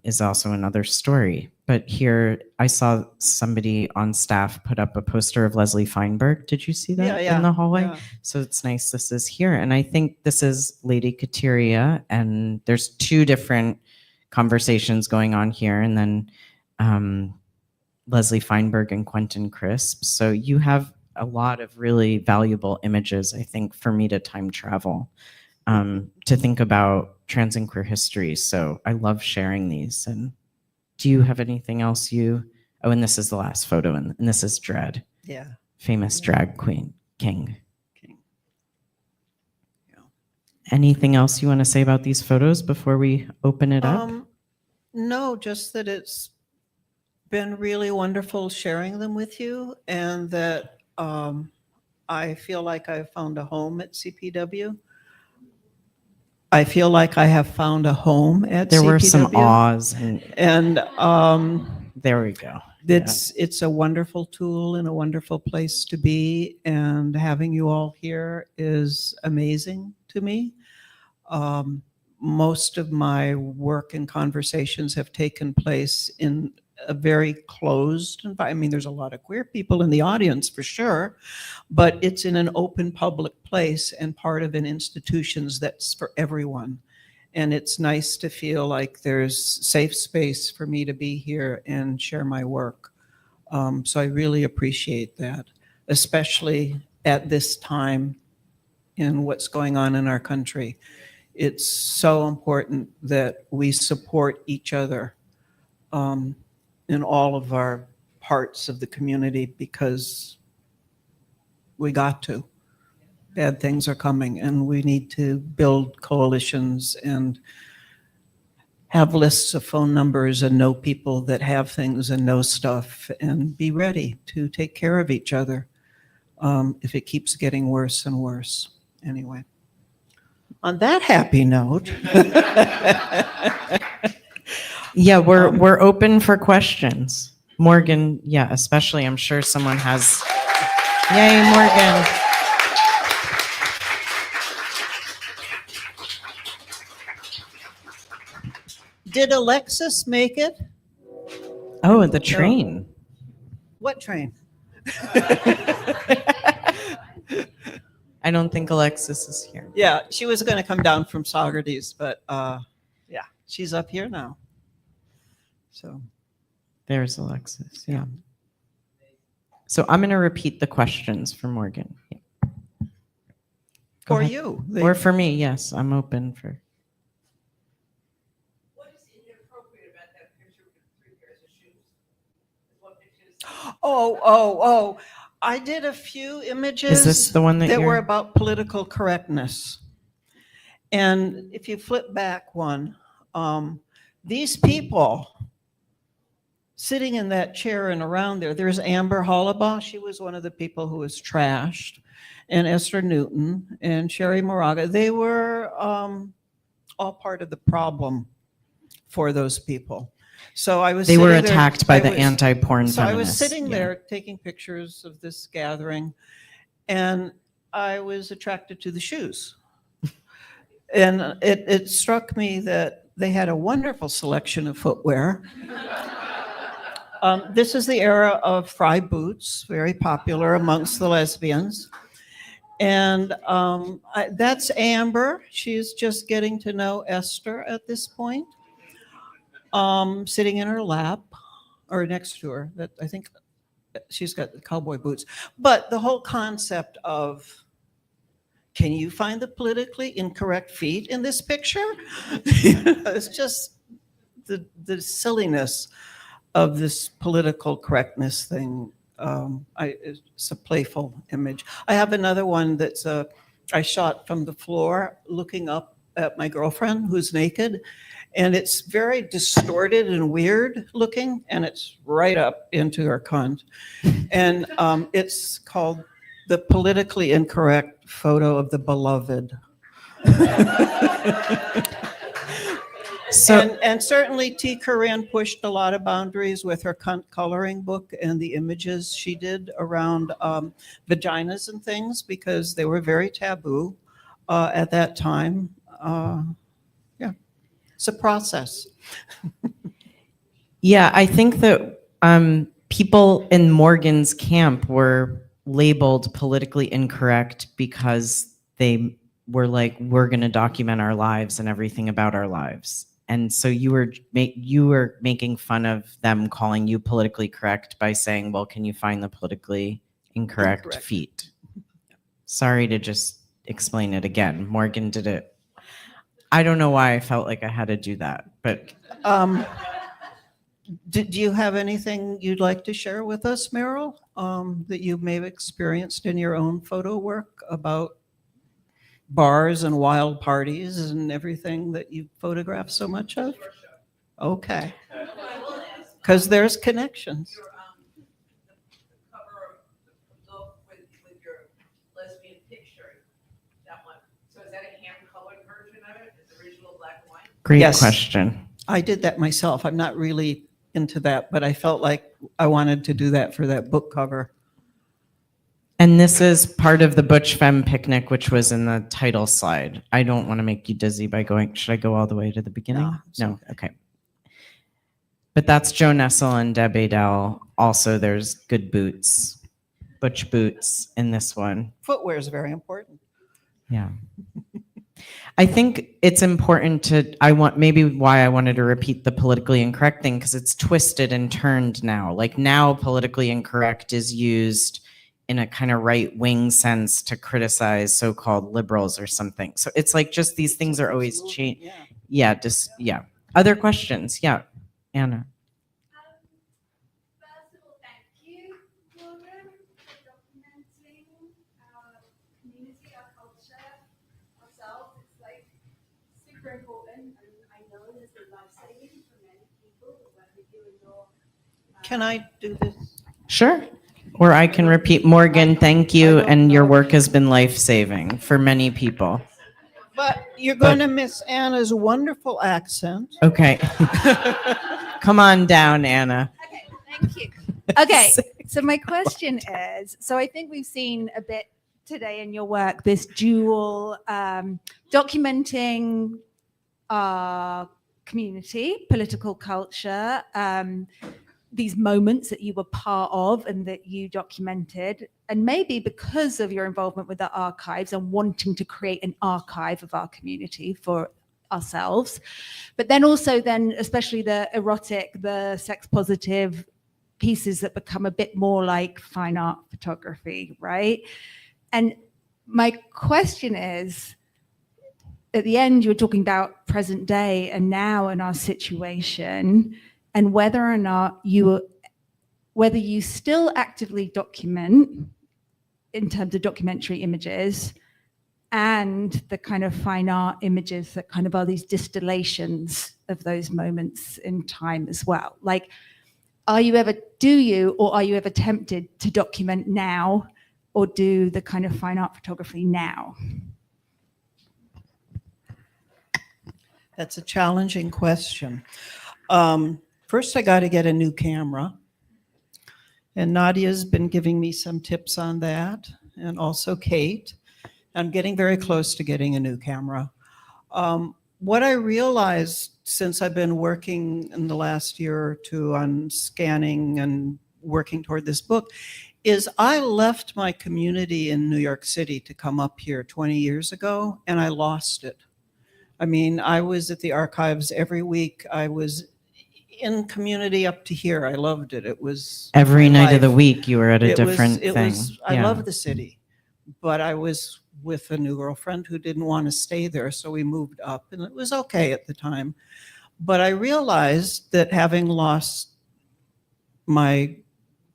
is also another story. But here I saw somebody on staff put up a poster of Leslie Feinberg. Did you see that in the hallway? Yeah. So it's nice this is here. And I think this is Lady Kateria, and there's two different conversations going on here. And then Leslie Feinberg and Quentin Crisp. So you have a lot of really valuable images, I think, for me to time travel, to think about trans and queer history. So I love sharing these. And do you have anything else oh, and this is the last photo, and this is Dread. Yeah. Famous drag queen, King. Yeah. Anything else you want to say about these photos before we open it up? No, just that it's been really wonderful sharing them with you, and that I feel like I've found a home at CPW. I feel like I have found a home at There CPW. were some awes, And there we go. it's a wonderful tool and a wonderful place to be, and having you all here is amazing to me. Most of my work and conversations have taken place in a very closed environment. I mean, there's a lot of queer people in the audience for sure, but it's in an open public place and part of an institution that's for everyone. And it's nice to feel like there's safe space for me to be here and share my work. So I really appreciate that, especially at this time in what's going on in our country. It's so important that we support each other in all of our parts of the community, because we got to. Bad things are coming, and we need to build coalitions and have lists of phone numbers and know people that have things and know stuff, and be ready to take care of each other if it keeps getting worse and worse. Anyway, on that happy note. Yeah, we're open for questions. Morgan, yeah, especially, I'm sure someone has. Yay, Morgan. Did Alexis make it? Oh, the train. What train? I don't think Alexis is here. Yeah, she was going to come down from Saugerties, but yeah, she's up here now. So There's Alexis, yeah. So I'm going to repeat the questions for Morgan. Yeah. Go for ahead. you. Or for me, yes, I'm open for. What is inappropriate about that picture with 3 pairs of shoes? What picture is Oh, I did a few images Is this the one that were you're? about political correctness. And if you flip back one, these people sitting in that chair and around there's Amber Hollabaugh. She was one of the people who was trashed, and Esther Newton and Sherry Moraga. They were all part of the problem for those people. So I was. They were sitting there- attacked by I the was- anti-porn So I was feminists. sitting Yeah. there taking pictures of this gathering, and I was attracted to the shoes. And it struck me that they had a wonderful selection of footwear. This is the era of fry boots, very popular amongst the lesbians. And that's Amber. She's just getting to know Esther at this point, sitting in her lap or next to her. That I think she's got the cowboy boots. But the whole concept of, can you find the politically incorrect feet in this picture? It's just the silliness of this political correctness thing. It's a playful image. I have another one that's I shot from the floor looking up at my girlfriend who's naked, and it's very distorted and weird looking, and it's right up into her cunt. And it's called The politically incorrect photo of the beloved. So And certainly T. Corinne pushed a lot of boundaries with her coloring book and the images she did around vaginas and things, because they were very taboo at that time. Yeah, it's a process. yeah, I think that people in Morgan's camp were labeled politically incorrect because they were like, we're going to document our lives and everything about our lives. And so you were making fun of them calling you politically correct by saying, well, can you find the politically incorrect feet? Sorry to just explain it again. Morgan did it. I don't know why I felt like I had to do that, but Do you have anything you'd like to share with us, Meryl, that you may have experienced in your own photo work about bars and wild parties and everything that you photograph so much of? Okay. Because there's connections. Your, the cover of the book with your lesbian picture, that one. So is that a hand-colored version of it? Is the original black and white? great Yes. question. I did that myself. I'm not really into that, but I felt like I wanted to do that for that book cover. And this is part of the Butch Femme picnic, which was in the title slide. I don't want to make you dizzy by going, should I go all the way to the beginning? No, it's No, okay. But that's Joe Nessel and Deb Adele. Also, there's good boots, Butch boots in this one. Footwear is very important. Yeah. I think it's important to, maybe why I wanted to repeat the politically incorrect thing, because it's twisted and turned now. Like now politically incorrect is used in a kind of right-wing sense to criticize so-called liberals or something. So it's like just these things are always changing. Yeah. Yeah. Other questions? Yeah, Anna. First of all, thank you, Morgan, for documenting our community, our culture, ourselves. It's like super important, and I know it's been life-saving for many people who work with you and your. Can I do this? Sure. Or I can repeat, Morgan, thank you, and your work has been life-saving for many people. But you're going to miss Anna's wonderful accent. Okay. Come on down, Anna. Okay, thank you. Okay, so my question is, so I think we've seen a bit today in your work, this dual documenting our community, political culture, these moments that you were part of and that you documented, and maybe because of your involvement with the archives and wanting to create an archive of our community for ourselves, but then also especially the erotic, the sex positive pieces that become a bit more like fine art photography, right? And my question is, at the end, you were talking about present day and now in our situation, and whether or not whether you still actively document in terms of documentary images and the kind of fine art images that kind of are these distillations of those moments in time as well. Like, do you or are you ever tempted to document now or do the kind of fine art photography now? That's a challenging question. First, I got to get a new camera. And Nadia's been giving me some tips on that, and also Kate. I'm getting very close to getting a new camera. What I realized since I've been working in the last year or two on scanning and working toward this book is I left my community in New York City to come up here 20 years ago, and I lost it. I mean, I was at the archives every week. I was in community up to here. I loved it. It was Every my night of the life. week, you were at a It different thing. I Yeah. love the city, but I was with a new girlfriend who didn't want to stay there, so we moved up, and it was okay at the time. But I realized that having lost my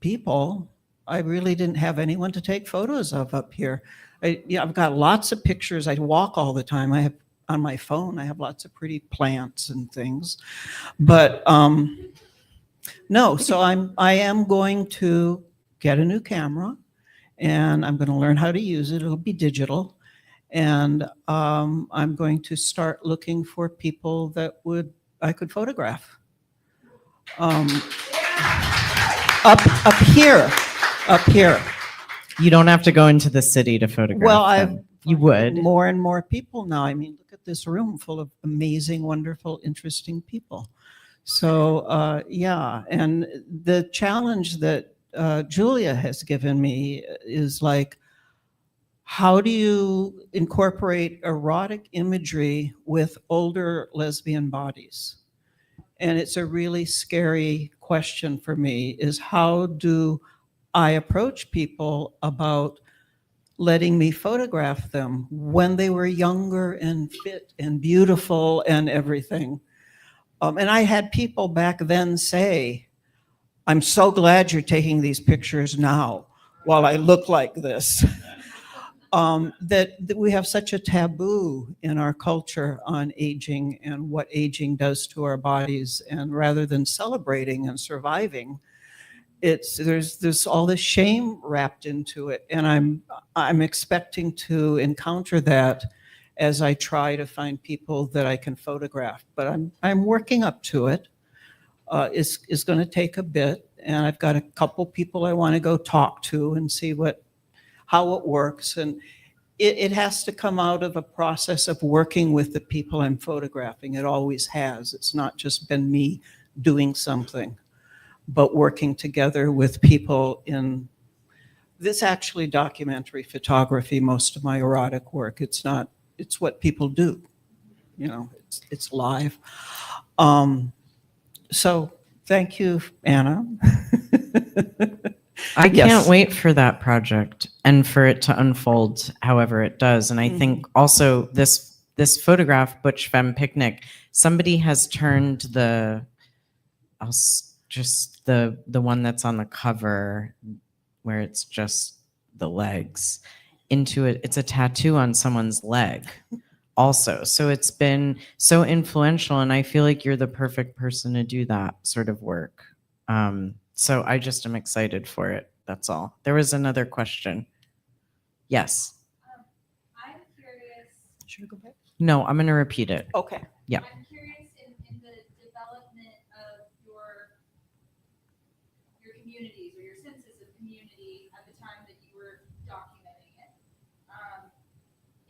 people, I really didn't have anyone to take photos of up here. I've got lots of pictures. I walk all the time. I have on my phone, I have lots of pretty plants and things, but no. So I am going to get a new camera, and I'm going to learn how to use it. It'll be digital. And I'm going to start looking for people that I could photograph. Up here. You don't have to go into the city to photograph Well, them. You would. More and more people now. I mean, look at this room full of amazing, wonderful, interesting people. So yeah, and the challenge that Julia has given me is like, how do you incorporate erotic imagery with older lesbian bodies? And it's a really scary question for me, is how do I approach people about letting me photograph them when they were younger and fit and beautiful and everything? And I had people back then say, I'm so glad you're taking these pictures now while I look like this. That we have such a taboo in our culture on aging and what aging does to our bodies. And rather than celebrating and surviving, there's all this shame wrapped into it. And I'm expecting to encounter that as I try to find people that I can photograph. But I'm working up to it. It's going to take a bit, and I've got a couple people I want to go talk to and see how it works. And it has to come out of a process of working with the people I'm photographing. It always has. It's not just been me doing something, but working together with people in this actually documentary photography, most of my erotic work. It's what people do. You know, it's live. So thank you, Anna. I Yes. can't wait for that project and for it to unfold however it does. And I think also this photograph, Butch Femme Picnic, somebody has turned the one that's on the cover where it's just the legs into it. It's a tattoo on someone's leg also. So it's been so influential, and I feel like you're the perfect person to do that sort of work. So I just am excited for it. That's all. There was another question. Yes. I'm curious. Should we go back? No, I'm going to repeat it. Okay. Yeah. I'm curious in the development of your communities or your senses of community at the time that you were documenting it.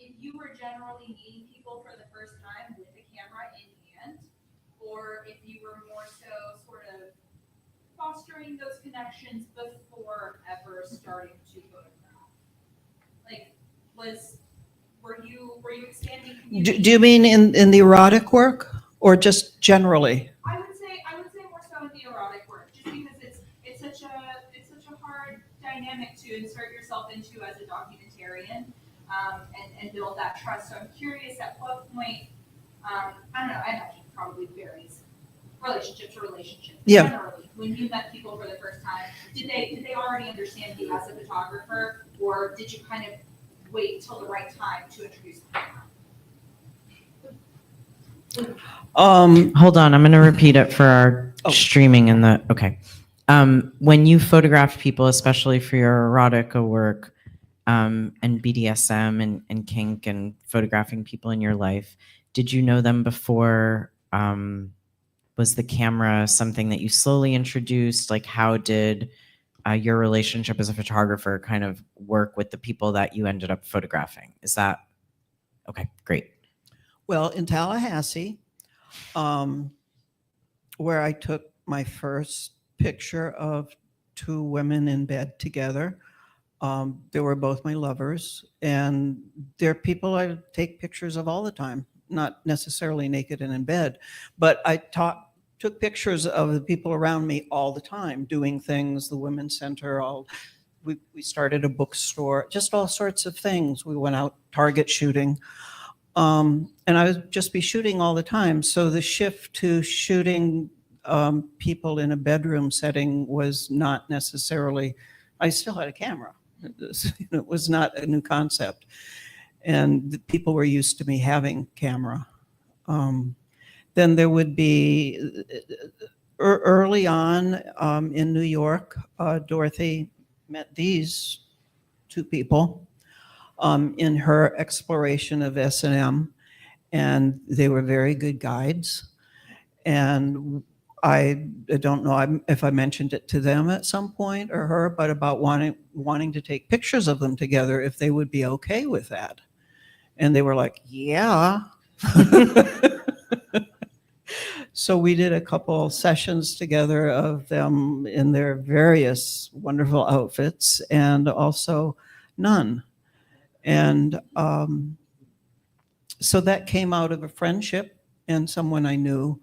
If you were generally meeting people for the first time with a camera in hand, or if you were more so sort of fostering those connections before ever starting to photograph. Like, were you expanding community? Do you mean in the erotic work or just generally? I would say more so in the erotic work, just because it's such a hard dynamic to insert yourself into as a documentarian, and build that trust. So I'm curious at what point, I don't know, I imagine it probably varies relationship to relationship. Yeah. Generally, when you met people for the first time, did they already understand you as a photographer, or did you kind of wait till the right time to introduce the camera? Hold on. I'm going to repeat it for our Oh. streaming okay. When you photograph people, especially for your erotica work, and BDSM and kink and photographing people in your life, did you know them before? Was the camera something that you slowly introduced? Like, how did your relationship as a photographer kind of work with the people that you ended up photographing? Is that okay? Great. Well, in Tallahassee, where I took my first picture of two women in bed together, they were both my lovers, and they're people I take pictures of all the time, not necessarily naked and in bed, but I took pictures of the people around me all the time, doing things, the Women's Center, we started a bookstore, just all sorts of things. We went out target shooting. And I would just be shooting all the time. So the shift to shooting people in a bedroom setting was not necessarily, I still had a camera. It was not a new concept. And the people were used to me having camera. Then there would be, early on in New York, Dorothy met these two people in her exploration of S&M, and they were very good guides. And I don't know if I mentioned it to them at some point or her, but about wanting to take pictures of them together, if they would be okay with that. And they were like, yeah. So we did a couple sessions together of them in their various wonderful outfits, and also none. And so that came out of a friendship and someone I knew.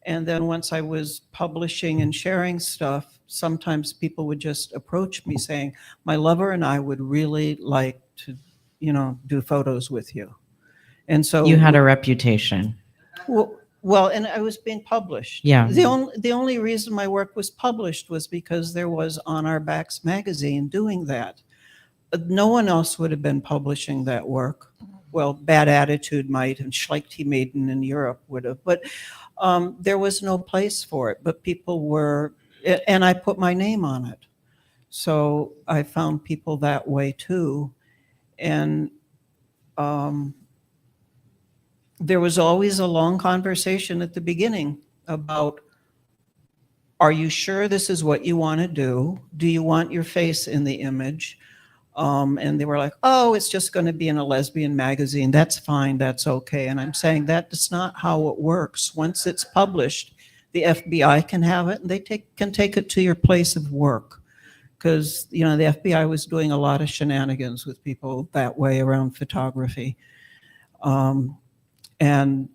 And then once I was publishing and sharing stuff, sometimes people would just approach me saying, my lover and I would really like to, do photos with you. And so You had a reputation. well, and I was being published. Yeah. The only reason my work was published was because there was On Our Backs magazine doing that. No one else would have been publishing that work. Well, Bad Attitude might, and Schleichte Maiden in Europe would have, but there was no place for it. But people were, and I put my name on it. So I found people that way too. And there was always a long conversation at the beginning about, are you sure this is what you want to do? Do you want your face in the image? And they were like, oh, it's just going to be in a lesbian magazine. That's fine. That's okay. And I'm saying that's not how it works. Once it's published, the FBI can have it, and they can take it to your place of work. Because, the FBI was doing a lot of shenanigans with people that way around photography. And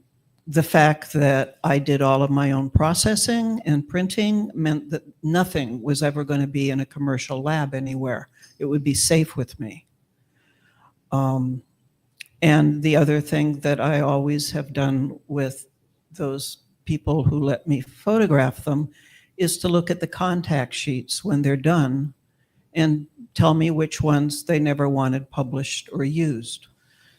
the fact that I did all of my own processing and printing meant that nothing was ever going to be in a commercial lab anywhere. It would be safe with me. And the other thing that I always have done with those people who let me photograph them is to look at the contact sheets when they're done and tell me which ones they never wanted published or used.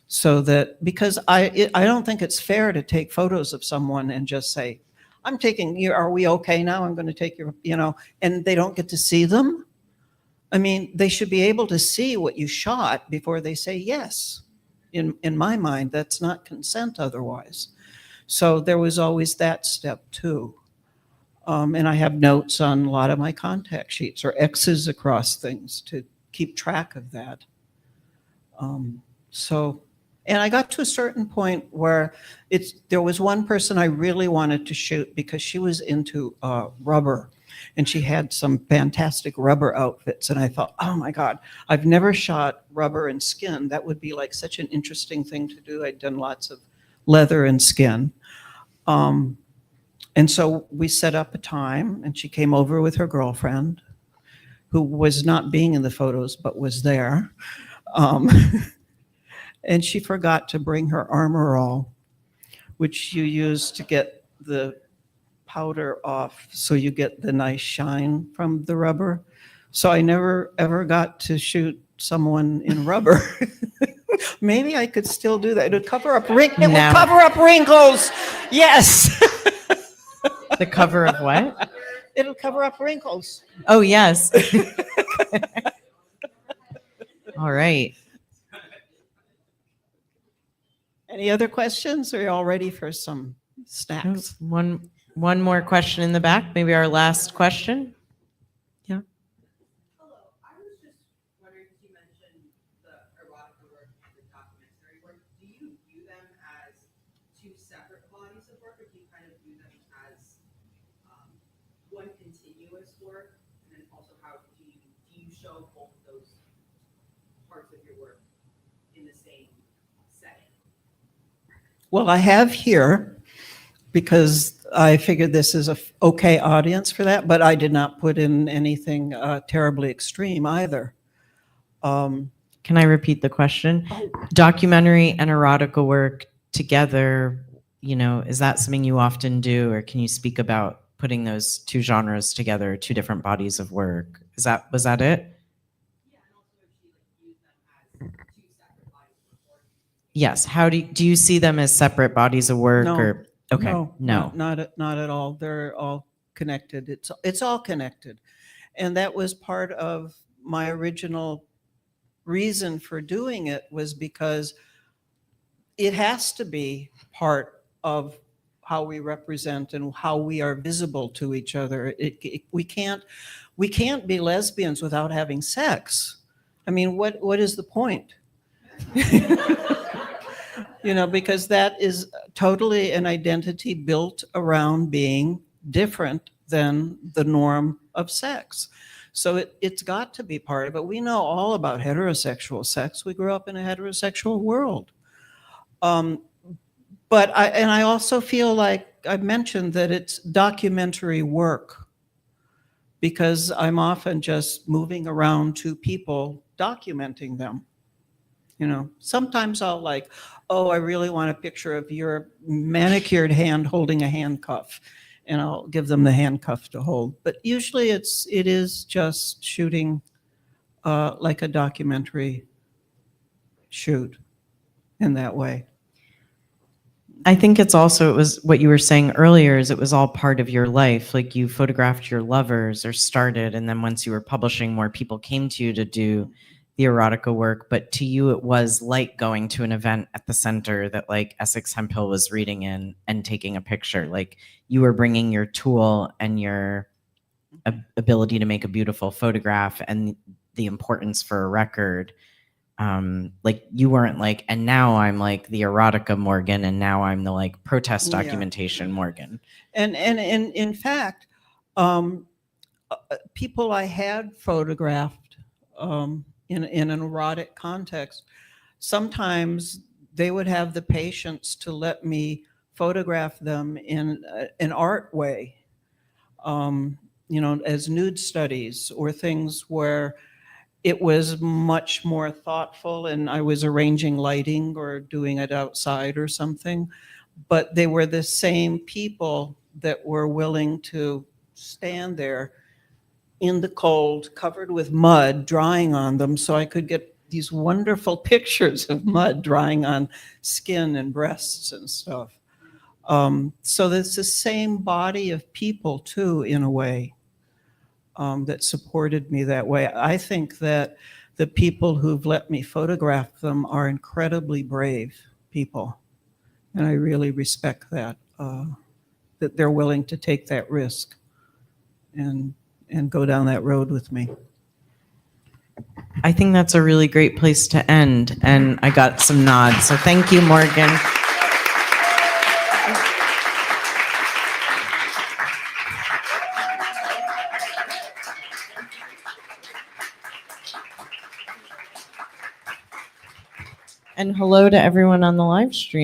So that, because I don't think it's fair to take photos of someone and just say, I'm taking you, are we okay now? I'm going to take your, and they don't get to see them. I mean, they should be able to see what you shot before they say yes. In my mind, that's not consent otherwise. So there was always that step too. And I have notes on a lot of my contact sheets or X's across things to keep track of that. And I got to a certain point where there was one person I really wanted to shoot because she was into rubber, and she had some fantastic rubber outfits. And I thought, oh my God, I've never shot rubber and skin. That would be like such an interesting thing to do. I'd done lots of leather and skin. And so we set up a time, and she came over with her girlfriend, who was not being in the photos, but was there. And she forgot to bring her Armor All, which you use to get the powder off so you get the nice shine from the rubber. So I never ever got to shoot someone in rubber. Maybe I could still do that. It would cover up wrinkles. It would cover up wrinkles. Yes. The cover of what? It'll cover up wrinkles. Oh, yes. All right. Any other questions? Are you all ready for some snacks? One more question in the back, maybe our last question. Yeah. Hello, I was just wondering, you mentioned the erotica work and the documentary work. Do you view them as two separate bodies of work, or do you kind of view them as one continuous work? And then also, how do you show both of those parts of your work in the same setting? Well, I have here, because I figured this is a okay audience for that, but I did not put in anything terribly extreme either. Can I repeat the question? Documentary and erotica work together, is that something you often do, or can you speak about putting those two genres together, two different bodies of work? Was that it? Yeah, and also if she used them as two separate bodies of work. Yes. How do you see them as separate bodies of work? No. Or okay, no. Not at all. They're all connected. It's all connected, and that was part of my original reason for doing it was because it has to be part of how we represent and how we are visible to each other. We can't be lesbians without having sex. I mean, what is the point? Because that is totally an identity built around being different than the norm of sex. So it's got to be part of it. We know all about heterosexual sex. We grew up in a heterosexual world. But I also feel like I've mentioned that it's documentary work, because I'm often just moving around to people documenting them. Sometimes I'll I really want a picture of your manicured hand holding a handcuff, and I'll give them the handcuff to hold. But usually it is just shooting like a documentary shoot in that way. I think it was what you were saying earlier, is it was all part of your life. Like, you photographed your lovers or started, and then once you were publishing, more people came to you to do the erotica work. But to you, it was like going to an event at the center that like Essex Hemphill was reading in and taking a picture. Like, you were bringing your tool and your ability to make a beautiful photograph and the importance for a record. Like, you weren't like, and now I'm like the erotica Morgan, and now I'm the like protest documentation Morgan. And in fact, people I had photographed in an erotic context, sometimes they would have the patience to let me photograph them in an art way, as nude studies or things where it was much more thoughtful and I was arranging lighting or doing it outside or something. But they were the same people that were willing to stand there in the cold, covered with mud, drying on them, so I could get these wonderful pictures of mud drying on skin and breasts and stuff. So it's the same body of people too, in a way. That supported me that way. I think that the people who've let me photograph them are incredibly brave people. And I really respect that they're willing to take that risk and go down that road with me. I think that's a really great place to end. And I got some nods. So thank you, Morgan. And hello to everyone on the live stream.